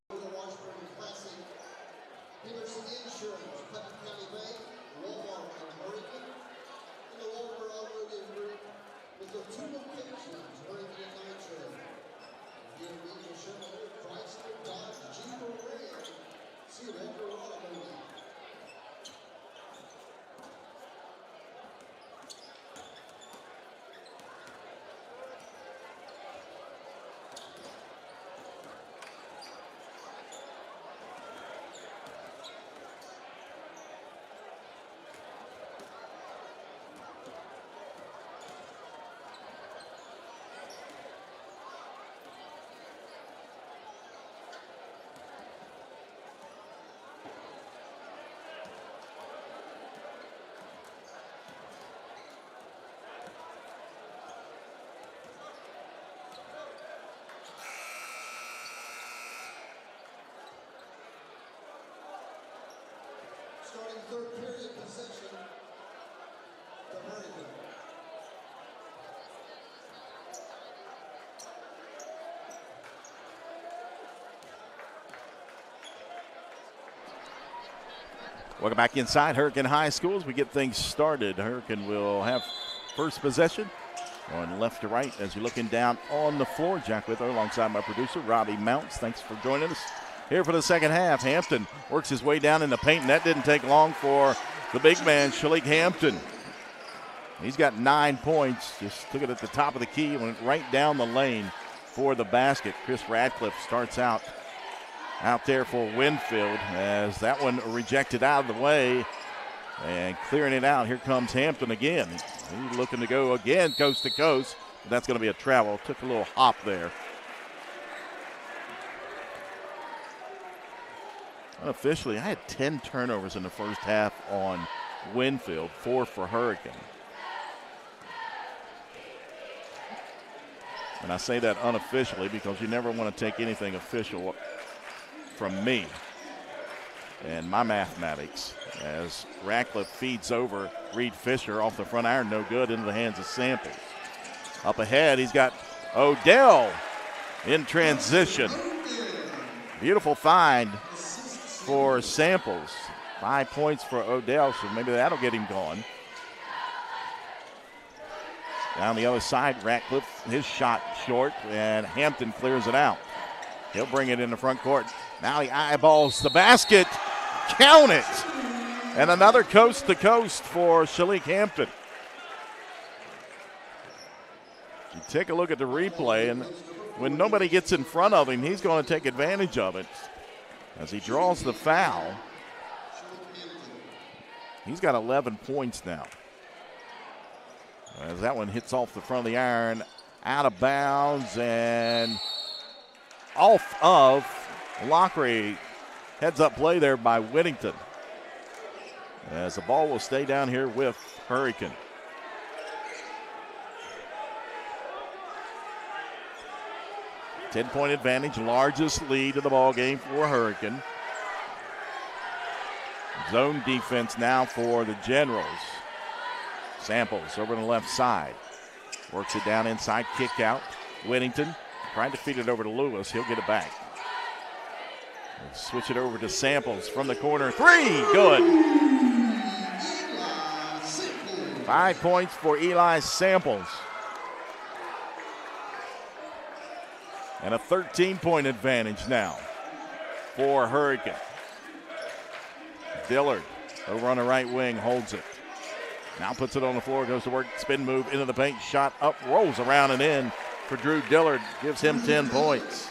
Starting third period possession, the Hurricane. Welcome back inside Hurricane High School as we get things started. Hurricane will have first possession. Going left to right as you're looking down on the floor. Jack with her alongside my producer, Robbie Mounts. Thanks for joining us here for the second half. Hampton works his way down in the paint, and that didn't take long for the big man, Shalik Hampton. He's got 9 points. Just took it at the top of the key, went right down the lane for the basket. Chris Radcliffe starts out there for Winfield as that one rejected out of the way. And clearing it out, here comes Hampton again. He's looking to go again coast to coast. But that's going to be a travel. Took a little hop there. Unofficially, I had 10 turnovers in the first half on Winfield, 4 for Hurricane. And I say that unofficially because you never want to take anything official from me and my mathematics. As Radcliffe feeds over Reed Fisher off the front iron, no good, into the hands of Samples. Up ahead, he's got Odell in transition. Beautiful find for Samples. 5 points for Odell, so maybe that'll get him going. Down the other side, Radcliffe, his shot short, and Hampton clears it out. He'll bring it in the front court. Now he eyeballs the basket. Count it! And another coast-to-coast for Shalik Hampton. You take a look at the replay, and when nobody gets in front of him, he's going to take advantage of it. As he draws the foul, he's got 11 points now. As that one hits off the front of the iron, out of bounds, and off of Lockery. Heads-up play there by Whittington. As the ball will stay down here with Hurricane. Ten-point advantage, largest lead of the ball game for Hurricane. Zone defense now for the Generals. Samples over on the left side. Works it down inside, kick out. Whittington trying to feed it over to Lewis. He'll get it back. Switch it over to Samples from the corner. 3, good. 5 points for Eli Samples. And a 13-point advantage now for Hurricane. Dillard over on the right wing holds it. Now puts it on the floor, goes to work, spin move into the paint, shot up, rolls around and in for Drew Dillard. Gives him 10 points.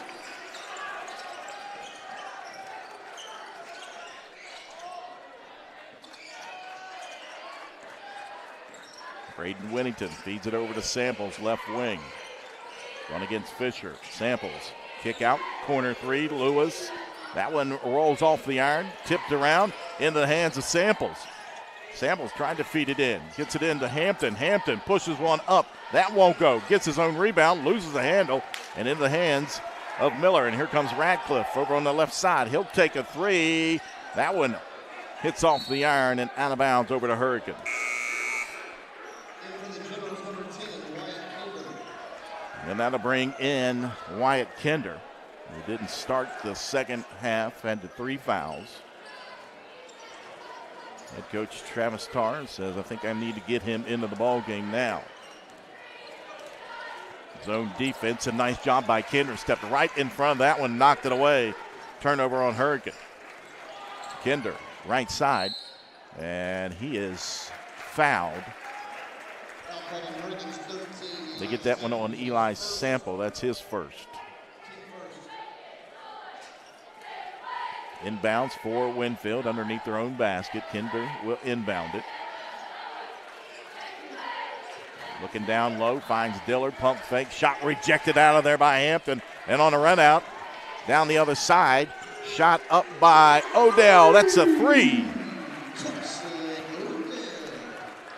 Braden Whittington feeds it over to Samples, left wing. Run against Fisher. Samples, kick out, corner 3, Lewis. That one rolls off the iron, tipped around into the hands of Samples. Samples trying to feed it in, gets it into Hampton. Hampton pushes one up, that won't go. Gets his own rebound, loses the handle, and into the hands of Miller. And here comes Radcliffe over on the left side. He'll take a 3. That one hits off the iron and out of bounds over to Hurricane. And that'll bring in Wyatt Kinder, who didn't start the second half, had the 3 fouls. Head coach Travis Tarr says, I think I need to get him into the ball game now. Zone defense, a nice job by Kinder. Stepped right in front of that one, knocked it away. Turnover on Hurricane. Kinder, right side, and he is fouled. They get that one on Eli Sample. That's his first. Inbounds for Winfield underneath their own basket. Kinder will inbound it. Looking down low, finds Dillard, pump fake, shot rejected out of there by Hampton. And on a run out, down the other side, shot up by Odell. That's a 3.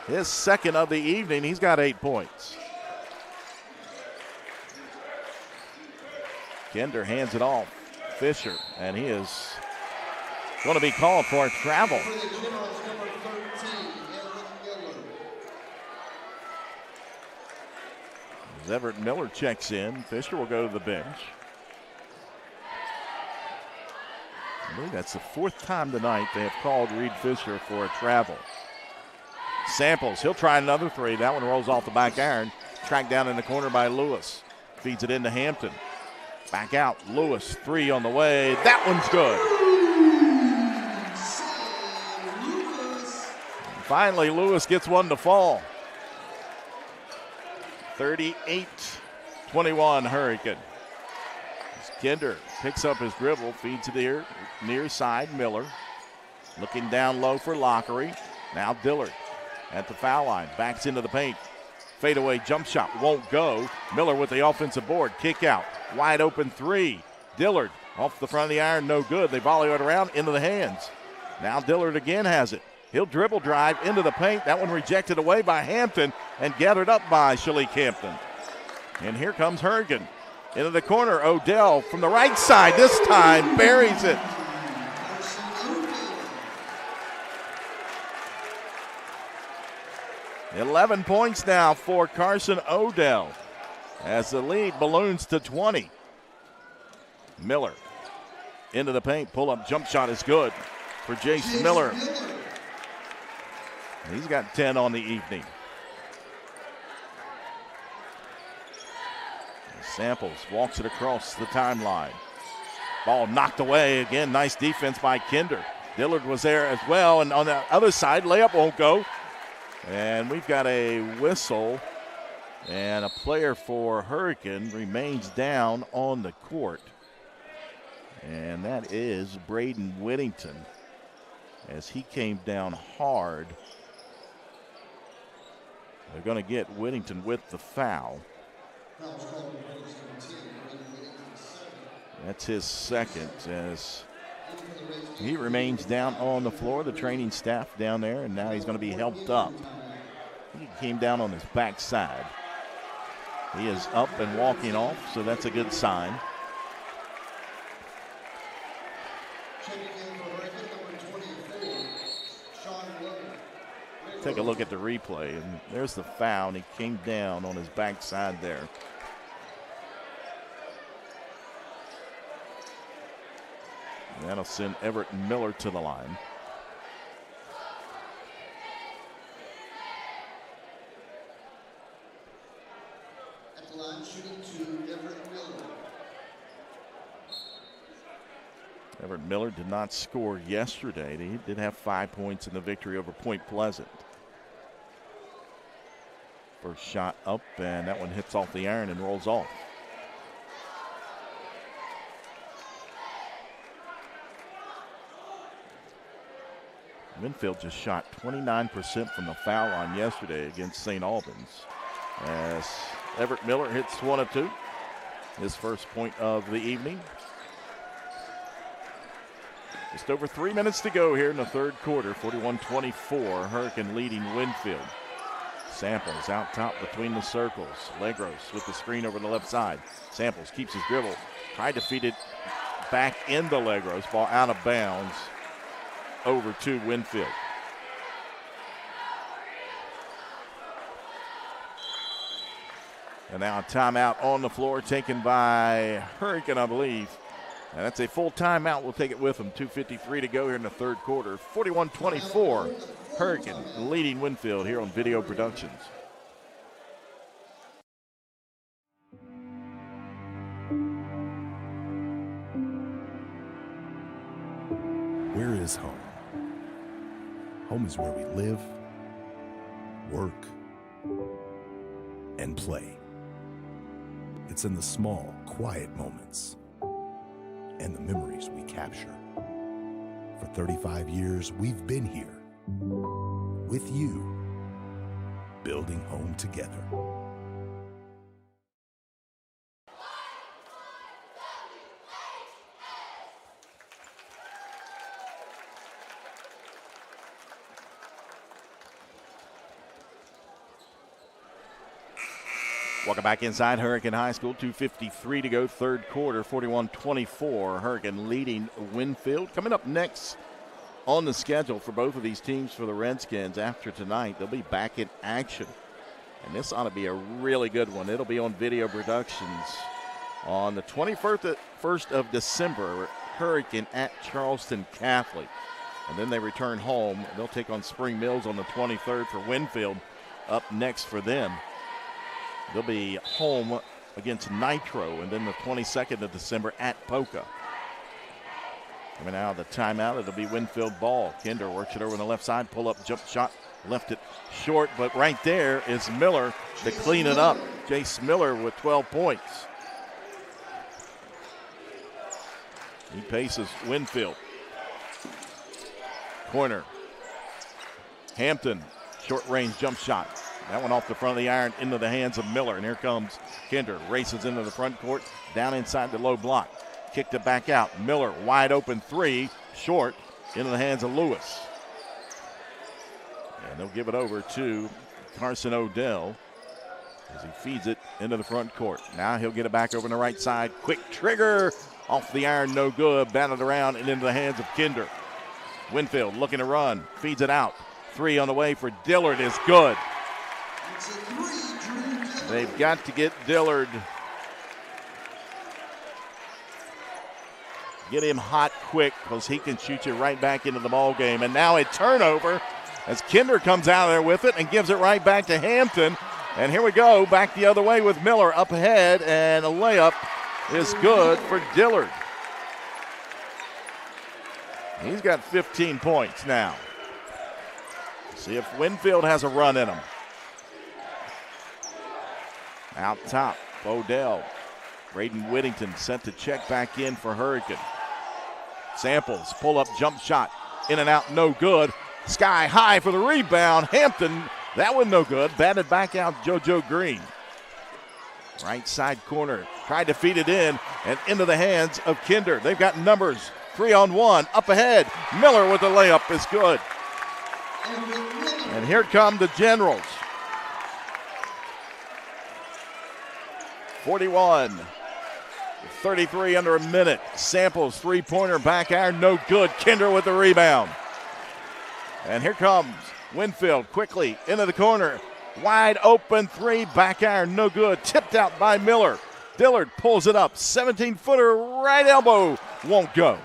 His second of the evening. He's got 8 points. Kinder hands it off. Fisher, and he is going to be called for a travel. As Everett Miller checks in, Fisher will go to the bench. I believe that's the 4th time tonight they have called Reed Fisher for a travel. Samples, he'll try another 3. That one rolls off the back iron. Tracked down in the corner by Lewis. Feeds it into Hampton. Back out, Lewis, 3 on the way. That one's good. And finally, Lewis gets one to fall. 38-21 Hurricane. Kinder picks up his dribble, feeds it near side, Miller. Looking down low for Lockery. Now Dillard at the foul line, backs into the paint. Fadeaway jump shot won't go. Miller with the offensive board, kick out. Wide open 3. Dillard off the front of the iron, no good. They volley it around into the hands. Now Dillard again has it. He'll dribble drive into the paint. That one rejected away by Hampton and gathered up by Shalik Hampton. And here comes Hurricane. Into the corner, Odell from the right side. This time buries it. $11 points now for Carson Odell as the lead balloons to 20. Miller into the paint. Pull-up jump shot is good for Jace Miller. He's got 10 on the evening. Samples walks it across the timeline. Ball knocked away again. Nice defense by Kinder. Dillard was there as well. And on the other side, layup won't go. And we've got a whistle. And a player for Hurricane remains down on the court. And that is Braden Whittington, as he came down hard. They're going to get Whittington with the foul. That's his second, as he remains down on the floor. The training staff down there, and now he's going to be helped up. He came down on his backside. He is up and walking off, so that's a good sign. Take a look at the replay, and there's the foul, and he came down on his backside there. And that'll send Everett Miller to the line. At the line, shooting 2, Everett Miller. Everett Miller did not score yesterday. He did have 5 points in the victory over Point Pleasant. First shot up, and that one hits off the iron and rolls off. Winfield just shot 29% from the foul line yesterday against St. Albans, as Everett Miller hits 1 of 2. His first point of the evening. Just over 3 minutes to go here in the third quarter. 41-24, Hurricane leading Winfield. Samples out top between the circles. Legros with the screen over the left side. Samples keeps his dribble. Tried to feed it back into Legros. Ball out of bounds. over to Winfield. And now a timeout on the floor taken by Hurricane, I believe. And that's a full timeout. We'll take it with them. 2:53 to go here in the third quarter. 41-24. Hurricane leading Winfield here on Video Productions. Where is home? Home is where we live, work, and play. It's in the small, quiet moments and the memories we capture. For 35 years, we've been here with you, building home together. Welcome back inside Hurricane High School. 2:53 to go, third quarter. 41-24. Hurricane leading Winfield. Coming up next on the schedule for both of these teams for the Redskins after tonight, they'll be back in action. And this ought to be a really good one. It'll be on Video Productions on the 21st of December. Hurricane at Charleston Catholic. And then they return home. They'll take on Spring Mills on the 23rd for Winfield. Up next for them. They'll be home against Nitro, and then the 22nd of December at Poca. Coming out of the timeout, it'll be Winfield ball. Kinder works it over on the left side, pull-up jump shot, left it short, but right there is Miller to clean it up. Jace Miller with 12 points. He paces Winfield. Corner. Hampton, short-range jump shot. That one off the front of the iron into the hands of Miller. And here comes Kinder. Races into the front court. Down inside the low block. Kicked it back out. Miller wide open three. Short into the hands of Lewis. And they'll give it over to Carson Odell as he feeds it into the front court. Now he'll get it back over on the right side. Quick trigger. Off the iron, no good. Batted around and into the hands of Kinder. Winfield looking to run. Feeds it out. Three on the way for Dillard is good. They've got to get Dillard, get him hot quick because he can shoot you right back into the ball game. And now a turnover as Kinder comes out of there with it and gives it right back to Hampton. And here we go, back the other way with Miller up ahead, and a layup is good for Dillard. He's got 15 points now. See if Winfield has a run in him. Out top, Odell. Braden Whittington sent the check back in for Hurricane. Samples, pull-up jump shot. In and out, no good. Sky high for the rebound. Hampton, that one no good. Batted back out, JoJo Green. Right side corner, tried to feed it in, and into the hands of Kinder. They've got numbers, 3-on-1, up ahead. Miller with the layup is good. And here come the Generals. 41-33 under a minute. Samples, three-pointer, back iron, no good. Kinder with the rebound. And here comes Winfield quickly into the corner. Wide open three, back iron, no good. Tipped out by Miller. Dillard pulls it up. 17-footer, right elbow, won't go.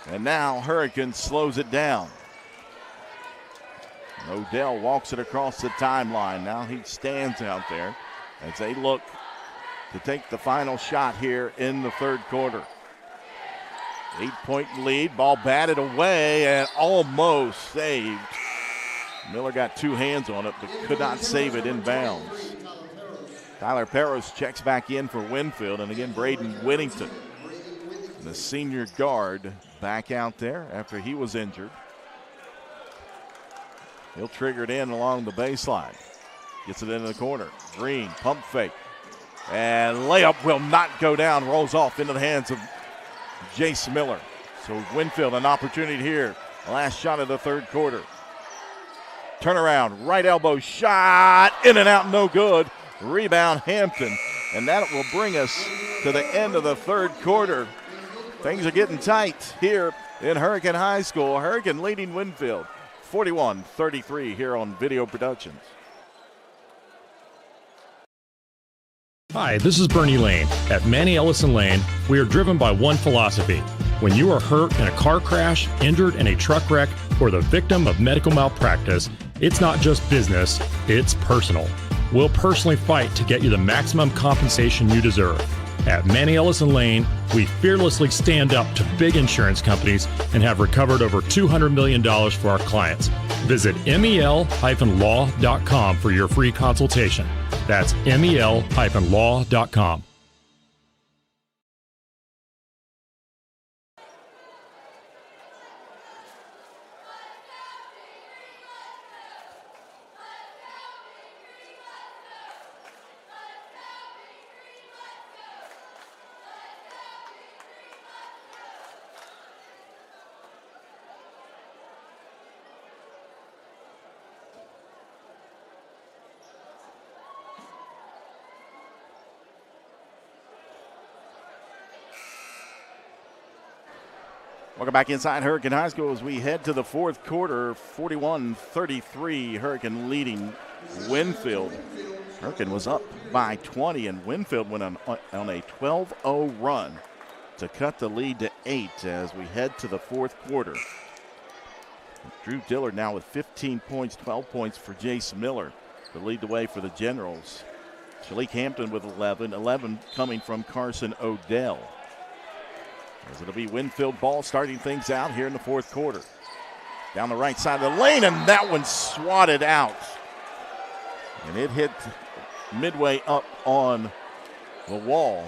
And now Hurricane slows it down. Odell walks it across the timeline. Now he stands out there as they look to take the final shot here in the third quarter. 8-point lead, ball batted away and almost saved. Miller got two hands on it but could not save it inbounds. Tyler Perros checks back in for Winfield, and again Braden Whittington, the senior guard, back out there after he was injured. He'll trigger it in along the baseline. Gets it into the corner. Green, pump fake. And layup will not go down. Rolls off into the hands of Jace Miller. So Winfield an opportunity here. Last shot of the third quarter. Turnaround, right elbow shot. In and out, no good. Rebound Hampton. And that will bring us to the end of the third quarter. Things are getting tight here in Hurricane High School. Hurricane leading Winfield 41-33 here on Video Productions. Hi, this is Bernie Lane. At Manny Ellison Lane, we are driven by one philosophy. When you are hurt in a car crash, injured in a truck wreck, or the victim of medical malpractice, it's not just business, it's personal. We'll personally fight to get you the maximum compensation you deserve. At Manny Ellison Lane, we fearlessly stand up to big insurance companies and have recovered over $200 million for our clients. Visit mel-law.com for your free consultation. That's mel-law.com. Welcome back inside Hurricane High School as we head to the fourth quarter. 41-33, Hurricane leading Winfield. Hurricane was up by 20, and Winfield went on a 12-0 run to cut the lead to 8 as we head to the fourth quarter. Drew Dillard now with 15 points, 12 points for Jace Miller to lead the way for the Generals. Shalik Hampton with 11 coming from Carson Odell. As it'll be Winfield ball starting things out here in the fourth quarter. Down the right side of the lane, and that one swatted out. And it hit midway up on the wall.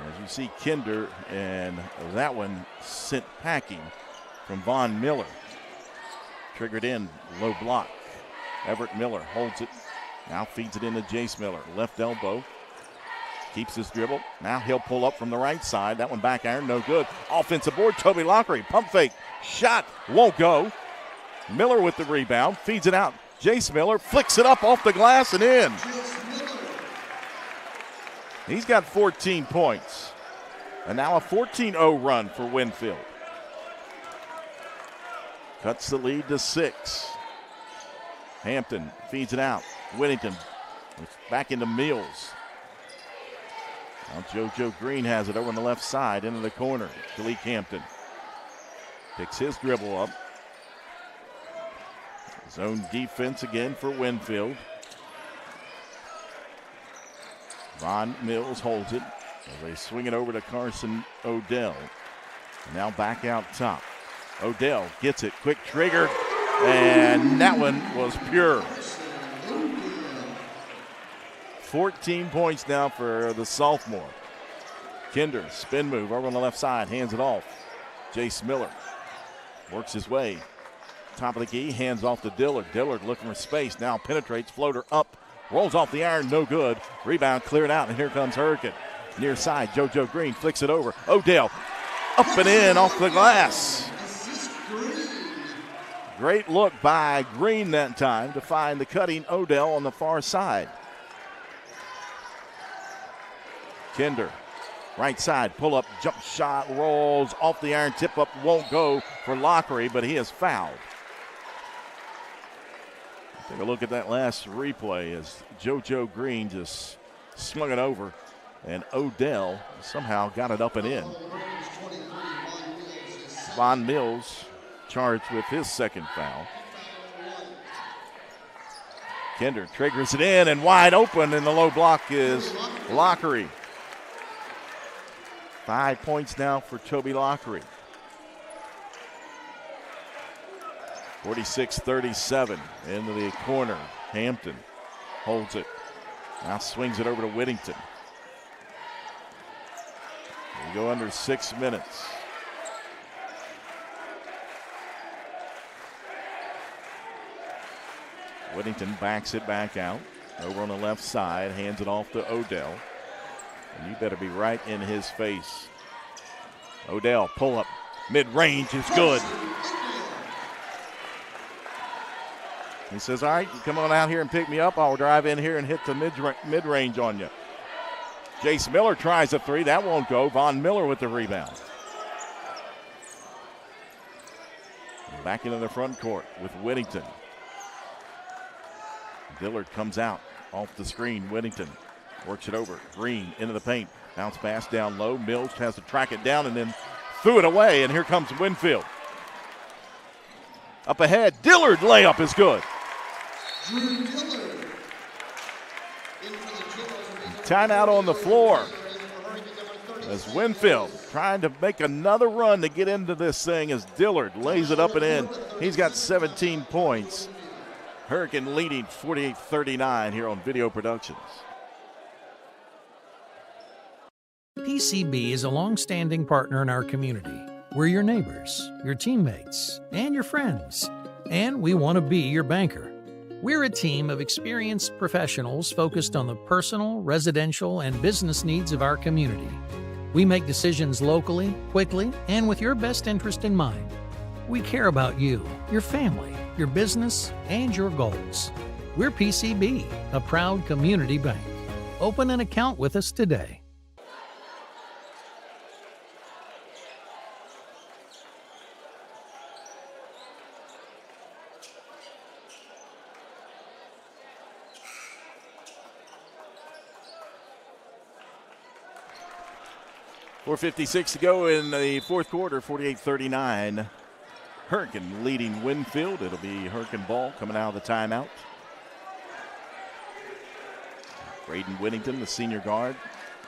As you see Kinder, and that one sent packing from Von Miller. Triggered in, low block. Everett Miller holds it. Now feeds it into Jace Miller. Left elbow. Keeps his dribble. Now he'll pull up from the right side. That one back iron, no good. Offensive board, Toby Lockery. Pump fake. Shot. Won't go. Miller with the rebound. Feeds it out. Jace Miller flicks it up off the glass and in. He's got 14 points. And now a 14-0 run for Winfield. Cuts the lead to 6. Hampton feeds it out. Whittington back into Mills. Now JoJo Green has it over on the left side into the corner. Shalik Hampton picks his dribble up. Zone defense again for Winfield. Von Mills holds it as they swing it over to Carson Odell. Now back out top. Odell gets it, quick trigger, and that one was pure. 14 points now for the sophomore. Kinder, spin move over on the left side, hands it off. Jace Miller works his way. Top of the key, hands off to Dillard. Dillard looking for space, now penetrates, floater up, rolls off the iron, no good. Rebound cleared out, and here comes Hurricane. Near side, JoJo Green flicks it over. Odell up and in off the glass. Great look by Green that time to find the cutting Odell on the far side. Kinder, right side, pull up, jump shot, rolls off the iron, tip up, won't go for Lockery, but he is fouled. Take a look at that last replay as JoJo Green just swung it over, and Odell somehow got it up and in. Von Mills charged with his second foul. Kinder triggers it in, and wide open in the low block is Lockery. 5 points now for Toby Lockery. 46-37 into the corner. Hampton holds it. Now swings it over to Whittington. We go under 6 minutes. Whittington backs it back out. Over on the left side, hands it off to Odell. And you better be right in his face. Odell, pull up, mid-range is good. He says, all right, you come on out here and pick me up. I'll drive in here and hit the mid-range on you. Jace Miller tries a three. That won't go. Von Miller with the rebound. Back into the front court with Whittington. Dillard comes out off the screen. Whittington works it over. Green into the paint. Bounce pass down low. Mills has to track it down and then threw it away. And here comes Winfield. Up ahead. Dillard layup is good. Timeout on the floor as Winfield trying to make another run to get into this thing as Dillard lays it up and in. He's got 17 points. Hurricane leading 48-39 here on Video Productions. PCB is a long-standing partner in our community. We're your neighbors, your teammates, and your friends. And we want to be your banker. We're a team of experienced professionals focused on the personal, residential, and business needs of our community. We make decisions locally, quickly, and with your best interest in mind. We care about you, your family, your business, and your goals. We're PCB, a proud community bank. Open an account with us today. .456 to go in the fourth quarter, 48-39. Hurricane leading Winfield. It'll be Hurricane ball coming out of the timeout. Braden Whittington, the senior guard,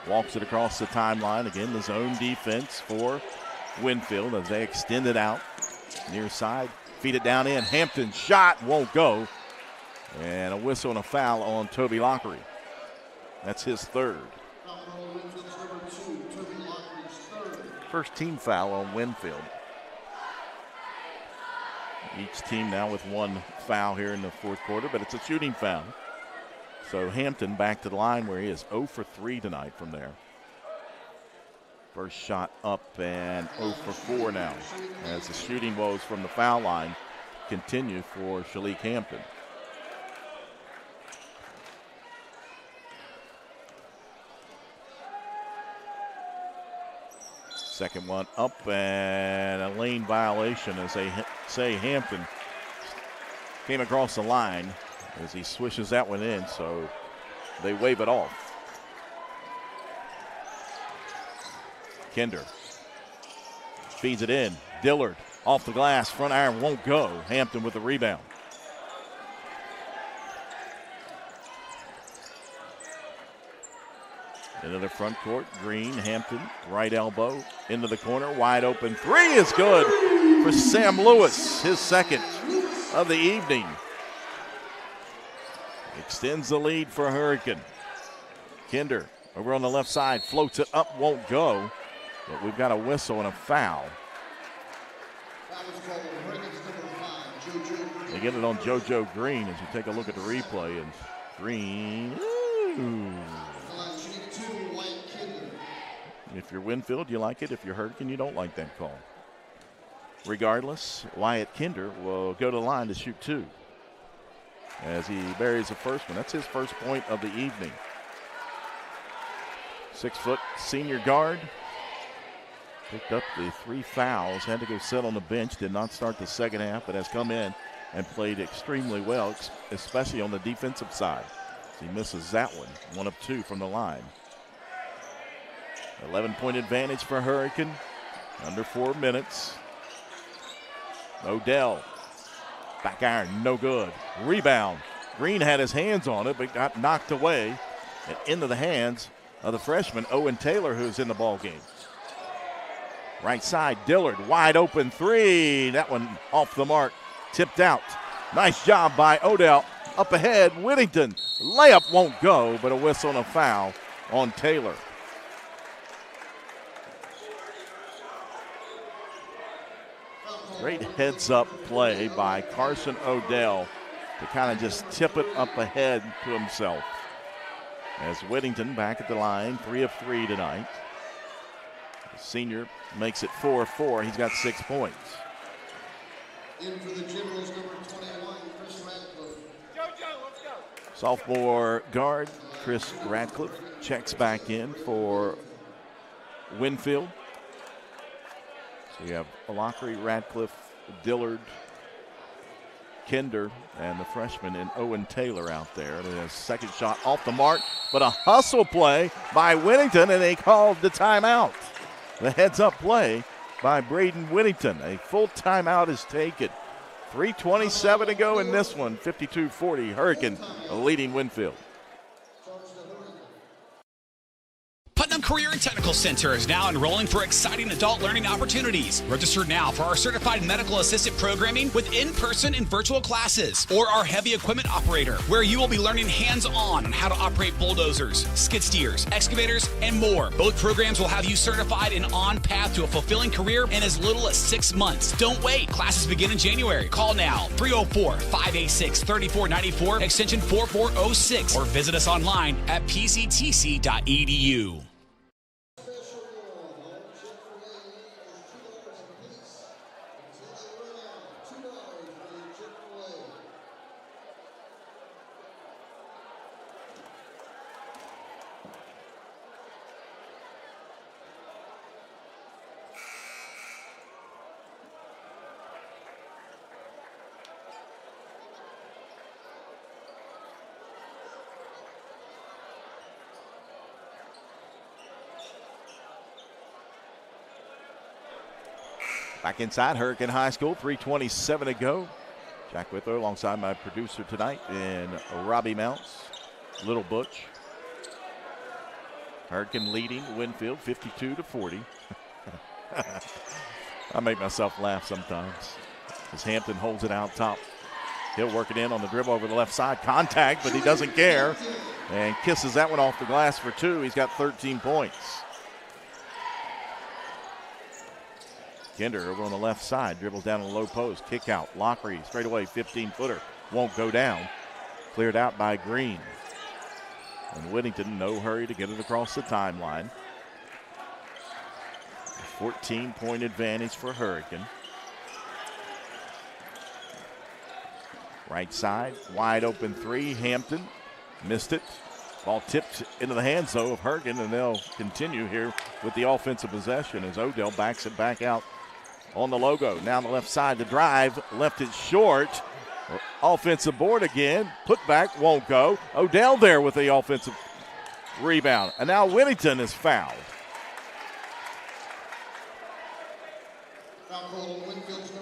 walks it across the timeline. Again, the zone defense for Winfield as they extend it out. Near side, feed it down in. Hampton's shot won't go. And a whistle and a foul on Toby Lockery. That's his third. First team foul on Winfield. Each team now with one foul here in the fourth quarter, but it's a shooting foul. So Hampton back to the line where he is 0 for 3 tonight from there. First shot up and 0 for 4 now as the shooting woes from the foul line continue for Shalik Hampton. Second one up and a lane violation as they say Hampton came across the line as he swishes that one in, so they wave it off. Kinder feeds it in. Dillard off the glass, front iron won't go. Hampton with the rebound. Into the front court, Green, Hampton, right elbow, into the corner, wide open three is good for Sam Lewis, his second of the evening. Extends the lead for Hurricane. Kinder over on the left side, floats it up, won't go, but we've got a whistle and a foul. They get it on JoJo Green as you take a look at the replay, and Green, If you're Winfield, you like it. If you're Hurricane, you don't like that call. Regardless, Wyatt Kinder will go to the line to shoot two as he buries the first one. That's his first point of the evening. 6-foot senior guard. Picked up the 3 fouls, had to go sit on the bench, did not start the second half, but has come in and played extremely well, especially on the defensive side. He misses that one, 1 of 2 from the line. 11-point advantage for Hurricane, under 4 minutes. Odell, back iron, no good. Rebound. Green had his hands on it, but got knocked away and into the hands of the freshman, Owen Taylor, who's in the ball game. Right side, Dillard, wide open three. That one off the mark, tipped out. Nice job by Odell. Up ahead, Whittington. Layup won't go, but a whistle and a foul on Taylor. Great heads-up play by Carson Odell to kind of just tip it up ahead to himself. As Whittington back at the line, 3 of 3 tonight. The senior makes it 4 of 4. He's got 6 points. In for the Generals, number 21, Chris Radcliffe. JoJo, let's go. Sophomore guard Chris Radcliffe checks back in for Winfield. So you have Alakri, Radcliffe, Dillard, Kinder, and the freshman in Owen Taylor out there. And a second shot off the mark, but a hustle play by Whittington, and they called the timeout. The heads-up play by Braden Whittington. A full timeout is taken. 3:27 to go in this one. 52-40, Hurricane leading Winfield. Putnam Career and Technical Center is now enrolling for exciting adult learning opportunities. Register now for our certified medical assistant programming with in-person and virtual classes, or our heavy equipment operator, where you will be learning hands-on on how to operate bulldozers, skid steers, excavators, and more. Both programs will have you certified and on path to a fulfilling career in as little as 6 months. Don't wait. Classes begin in January. Call now, 304-586-3494, extension 4406, or visit us online at pctc.edu. Back inside Hurricane High School, 3:27 to go. Jack Whitler alongside my producer tonight in Robbie Mounts, Little Butch. Hurricane leading Winfield 52-40. I make myself laugh sometimes as Hampton holds it out top. He'll work it in on the dribble over the left side. Contact, but he doesn't care. And kisses that one off the glass for two. He's got 13 points. Kinder over on the left side, dribbles down on the low post, kick out, Lockery, straight away, 15-footer, won't go down. Cleared out by Green. And Whittington, no hurry to get it across the timeline. 14-point advantage for Hurricane. Right side, wide open three, Hampton, missed it. Ball tipped into the hands, though, of Hurricane, and they'll continue here with the offensive possession as Odell backs it back out on the logo. Now on the left side, the drive, left it short. Offensive board again. Put back, won't go. Odell there with the offensive rebound. And now Whittington is fouled.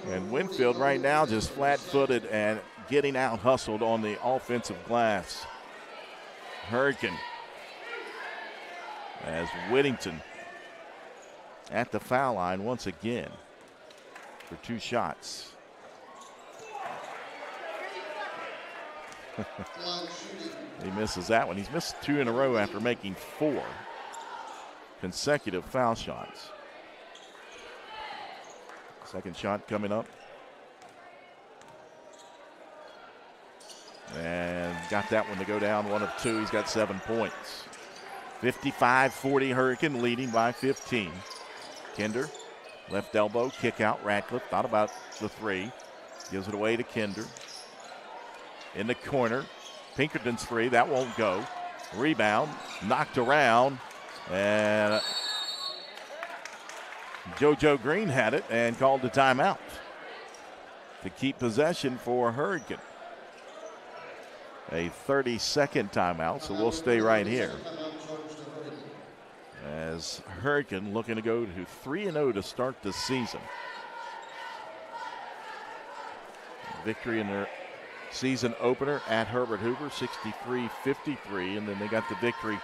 And Winfield right now just flat-footed and getting out-hustled on the offensive glass. Hurricane as Whittington at the foul line once again for two shots. He misses that one. He's missed two in a row after making 4 consecutive foul shots. Second shot coming up. And got that one to go down, 1 of 2. He's got 7 points. 55-40 Hurricane leading by 15. Kinder, left elbow, kick out. Radcliffe thought about the 3. Gives it away to Kinder. In the corner, Pinkerton's 3, that won't go. Rebound, knocked around, and JoJo Green had it and called the timeout to keep possession for Hurricane. A 30-second timeout, so we'll stay right here. As Hurricane looking to go to 3-0 to start the season. Victory in their season opener at Herbert Hoover, 63-53, and then they got the victory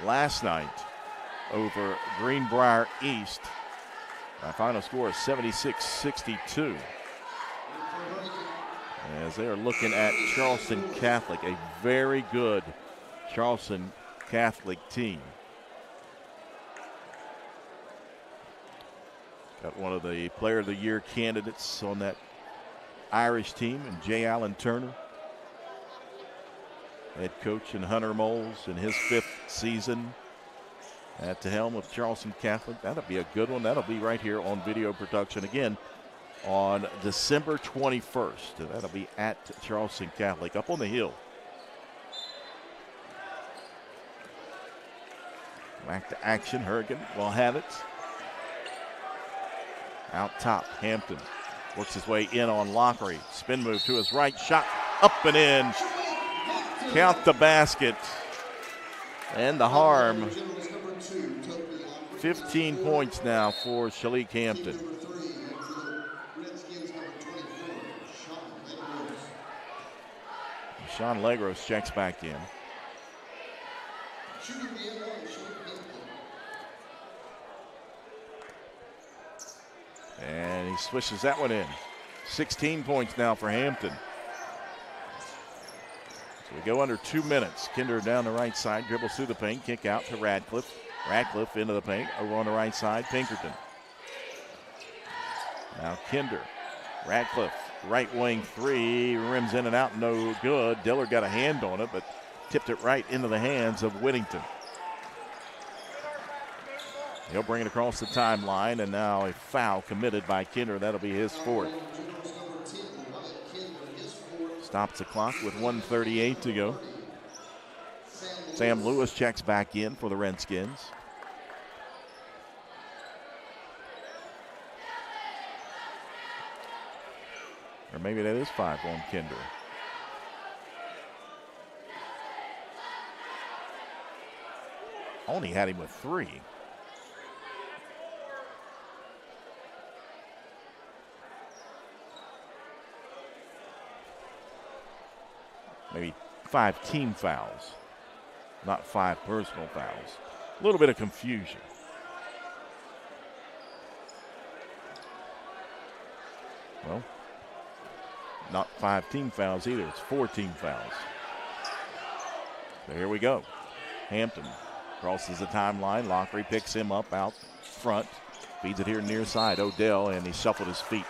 last night over Greenbrier East. Our final score is 76-62. As they are looking at Charleston Catholic, a very good Charleston Catholic team. Got one of the Player of the Year candidates on that Irish team, and Jay Allen Turner, head coach, and Hunter Moles in his 5th season at the helm of Charleston Catholic. That'll be a good one. That'll be right here on video production again on December 21st. That'll be at Charleston Catholic up on the hill. Back to action. Hurricane will have it. Out top, Hampton works his way in on Lockery. Spin move to his right, shot up and in. Count the basket. And the harm. 15 points now for Shalik Hampton. Sean Legros checks back in. And he swishes that one in. 16 points now for Hampton. So we go under 2 minutes. Kinder down the right side, dribbles through the paint, kick out to Radcliffe. Radcliffe into the paint, over on the right side, Pinkerton. Now Kinder. Radcliffe, right wing three, rims in and out, no good. Diller got a hand on it, but tipped it right into the hands of Whittington. He'll bring it across the timeline, and now a foul committed by Kinder. That'll be his fourth. Stops the clock with 1:38 to go. Sam Lewis checks back in for the Redskins. Or maybe that is 5 on Kinder. Only had him with 3. Maybe 5 team fouls, not 5 personal fouls. A little bit of confusion. Well, not 5 team fouls either. It's 4 team fouls. So here we go. Hampton crosses the timeline. Lockery picks him up out front. Feeds it here near side. Odell, and he shuffled his feet.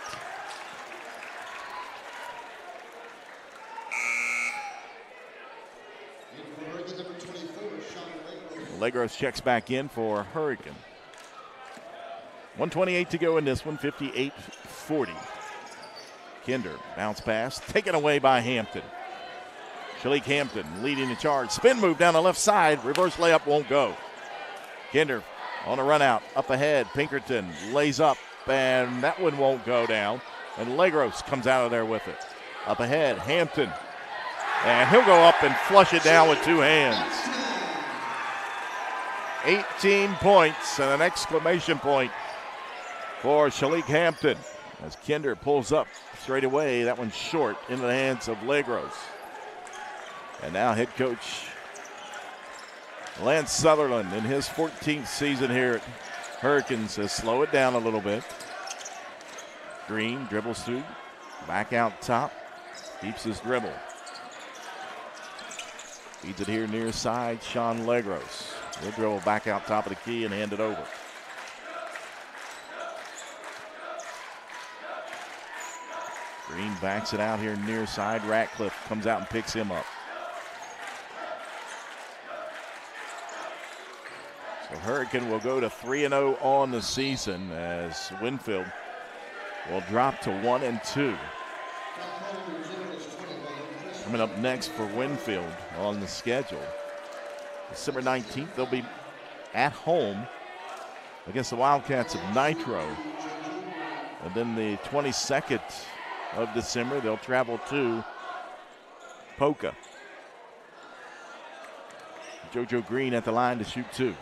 Legros checks back in for Hurricane. 1:28 to go in this one, 58-40. Kinder, bounce pass, taken away by Hampton. Shalik Hampton leading the charge. Spin move down the left side, reverse layup won't go. Kinder on a run out, up ahead. Pinkerton lays up, and that one won't go down. And Legros comes out of there with it. Up ahead, Hampton. And he'll go up and flush it down with 2 hands. 18 points and an exclamation point for Shalik Hampton as Kinder pulls up straight away. That one's short into the hands of Legros. And now head coach Lance Sutherland in his 14th season here at Hurricanes has slowed it down a little bit. Green dribbles through, back out top, keeps his dribble. Feeds it here near side, Sean Legros. He'll dribble back out top of the key and hand it over. Green backs it out here near side. Ratcliffe comes out and picks him up. So Hurricane will go to 3-0 on the season as Winfield will drop to 1-2. Coming up next for Winfield on the schedule. December 19th, they'll be at home against the Wildcats of Nitro. And then the 22nd of December, they'll travel to Polka. JoJo Green at the line to shoot 2.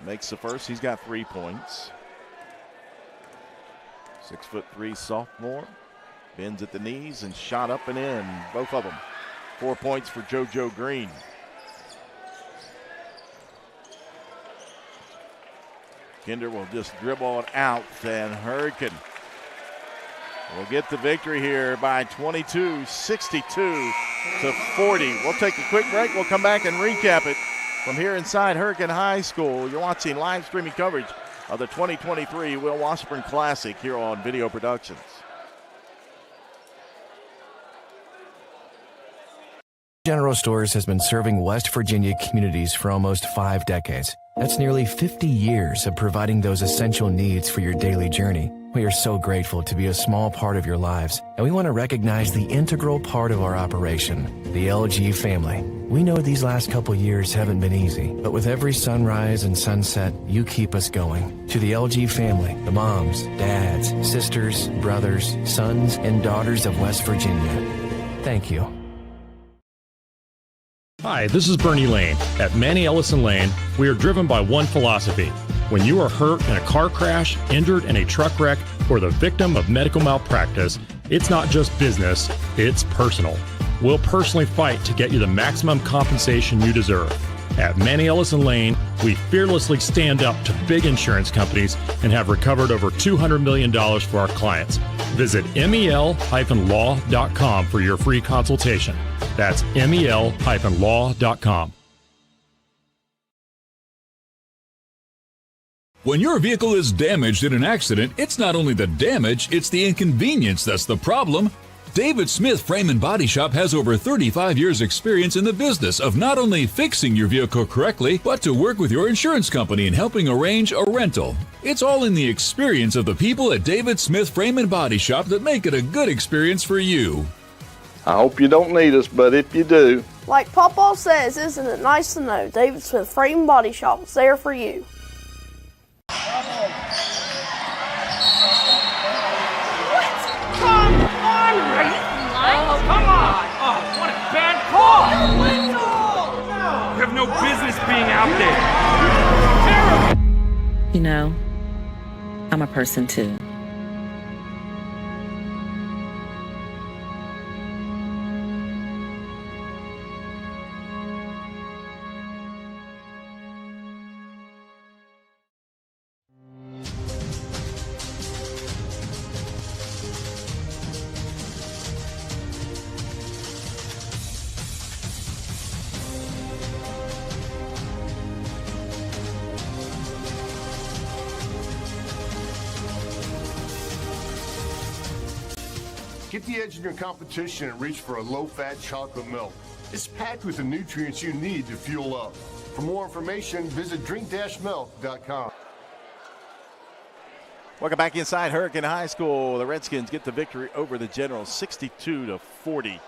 Makes the first, he's got 3 points. 6'3" sophomore, bends at the knees and shot up and in, both of them. 4 points for JoJo Green. Kinder will just dribble it out, and Hurricane will get the victory here by 22, 62-40. We'll take a quick break. We'll come back and recap it from here inside Hurricane High School. You're watching live streaming coverage of the 2023 Will Washburn Classic here on Video Productions. General Stores has been serving West Virginia communities for almost 5 decades. That's nearly 50 years of providing those essential needs for your daily journey. We are so grateful to be a small part of your lives, and we want to recognize the integral part of our operation, the LG family. We know these last couple years haven't been easy, but with every sunrise and sunset, you keep us going. To the LG family, the moms, dads, sisters, brothers, sons, and daughters of West Virginia, thank you. Hi, this is Bernie Lane. At Manny Ellison Lane, we are driven by one philosophy. When you are hurt in a car crash, injured in a truck wreck, or the victim of medical malpractice, it's not just business, it's personal. We'll personally fight to get you the maximum compensation you deserve. At Manny Ellison Lane, we fearlessly stand up to big insurance companies and have recovered over $200 million for our clients. Visit mel-law.com for your free consultation. That's mel-law.com. When your vehicle is damaged in an accident, it's not only the damage, it's the inconvenience that's the problem. David Smith Frame and Body Shop has over 35 years experience in the business of not only fixing your vehicle correctly, but to work with your insurance company in helping arrange a rental. It's all in the experience of the people at David Smith Frame and Body Shop that make it a good experience for you. I hope you don't need us, but if you do. Like Papa says, isn't it nice to know David Smith Frame and Body Shop is there for you? Come on! Oh, what a bad call! No! You have no business being out there. Terrible! You know, I'm a person too. Get the edge in your competition and reach for a low-fat chocolate milk. It's packed with the nutrients you need to fuel up. For more information, visit drink-milk.com. Welcome back inside Hurricane High School. The Redskins get the victory over the Generals, 62-40. So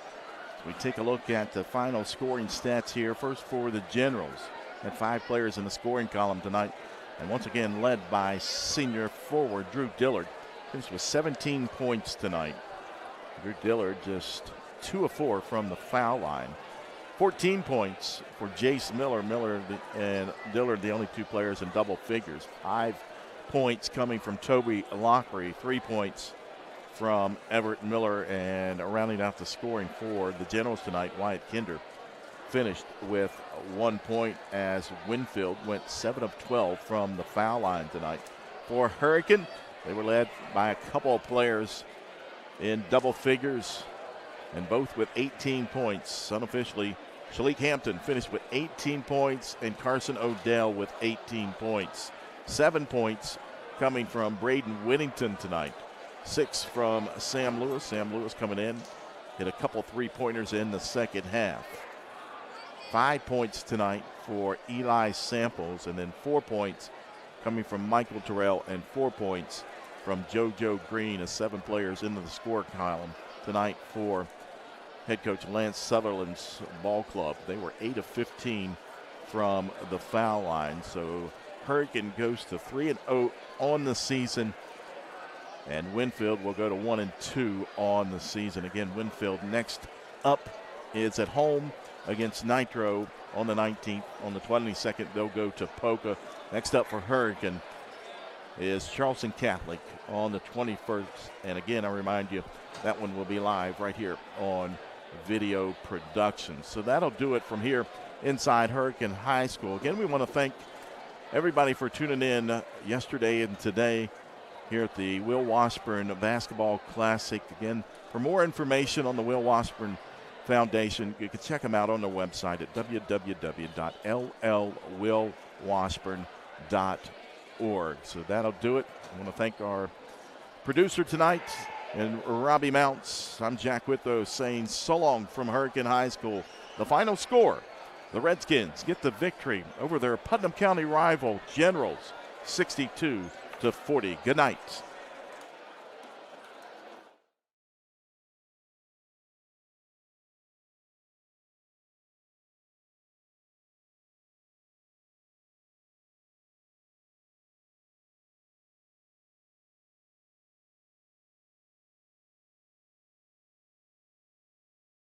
we take a look at the final scoring stats here. First for the Generals. Had 5 players in the scoring column tonight. And once again led by senior forward Drew Dillard. Finished with 17 points tonight. Drew Dillard just 2 of 4 from the foul line. 14 points for Jace Miller. Miller and Dillard, the only 2 players in double figures. 5 points coming from Toby Lockery. 3 points from Everett Miller. And rounding out the scoring for the Generals tonight, Wyatt Kinder finished with 1 point as Winfield went 7 of 12 from the foul line tonight. For Hurricane, they were led by a couple of players in double figures, and both with 18 points. Unofficially, Shalik Hampton finished with 18 points, and Carson Odell with 18 points. 7 points coming from Braden Whittington tonight. 6 from Sam Lewis. Sam Lewis coming in, hit a couple 3-pointers in the second half. 5 points tonight for Eli Samples, and then 4 points coming from Michael Terrell, and 4 points from JoJo Green, as 7 players into the score column tonight for head coach Lance Sutherland's ball club. They were 8 of 15 from the foul line. So Hurricane goes to 3-0 on the season, and Winfield will go to 1-2 on the season. Again, Winfield next up is at home against Nitro on the 19th. On the 22nd, they'll go to Poca. Next up for Hurricane is Charleston Catholic on the 21st. And again, I remind you, that one will be live right here on Video Production. So that'll do it from here inside Hurricane High School. Again, we want to thank everybody for tuning in yesterday and today here at the Will Washburn Basketball Classic. Again, for more information on the Will Washburn Foundation, you can check them out on their website at www.llwillwashburn.org. So that'll do it. I want to thank our producer tonight, and Robbie Mounts. I'm Jack Whitlow saying so long from Hurricane High School. The final score, the Redskins get the victory over their Putnam County rival Generals, 62-40. Good night.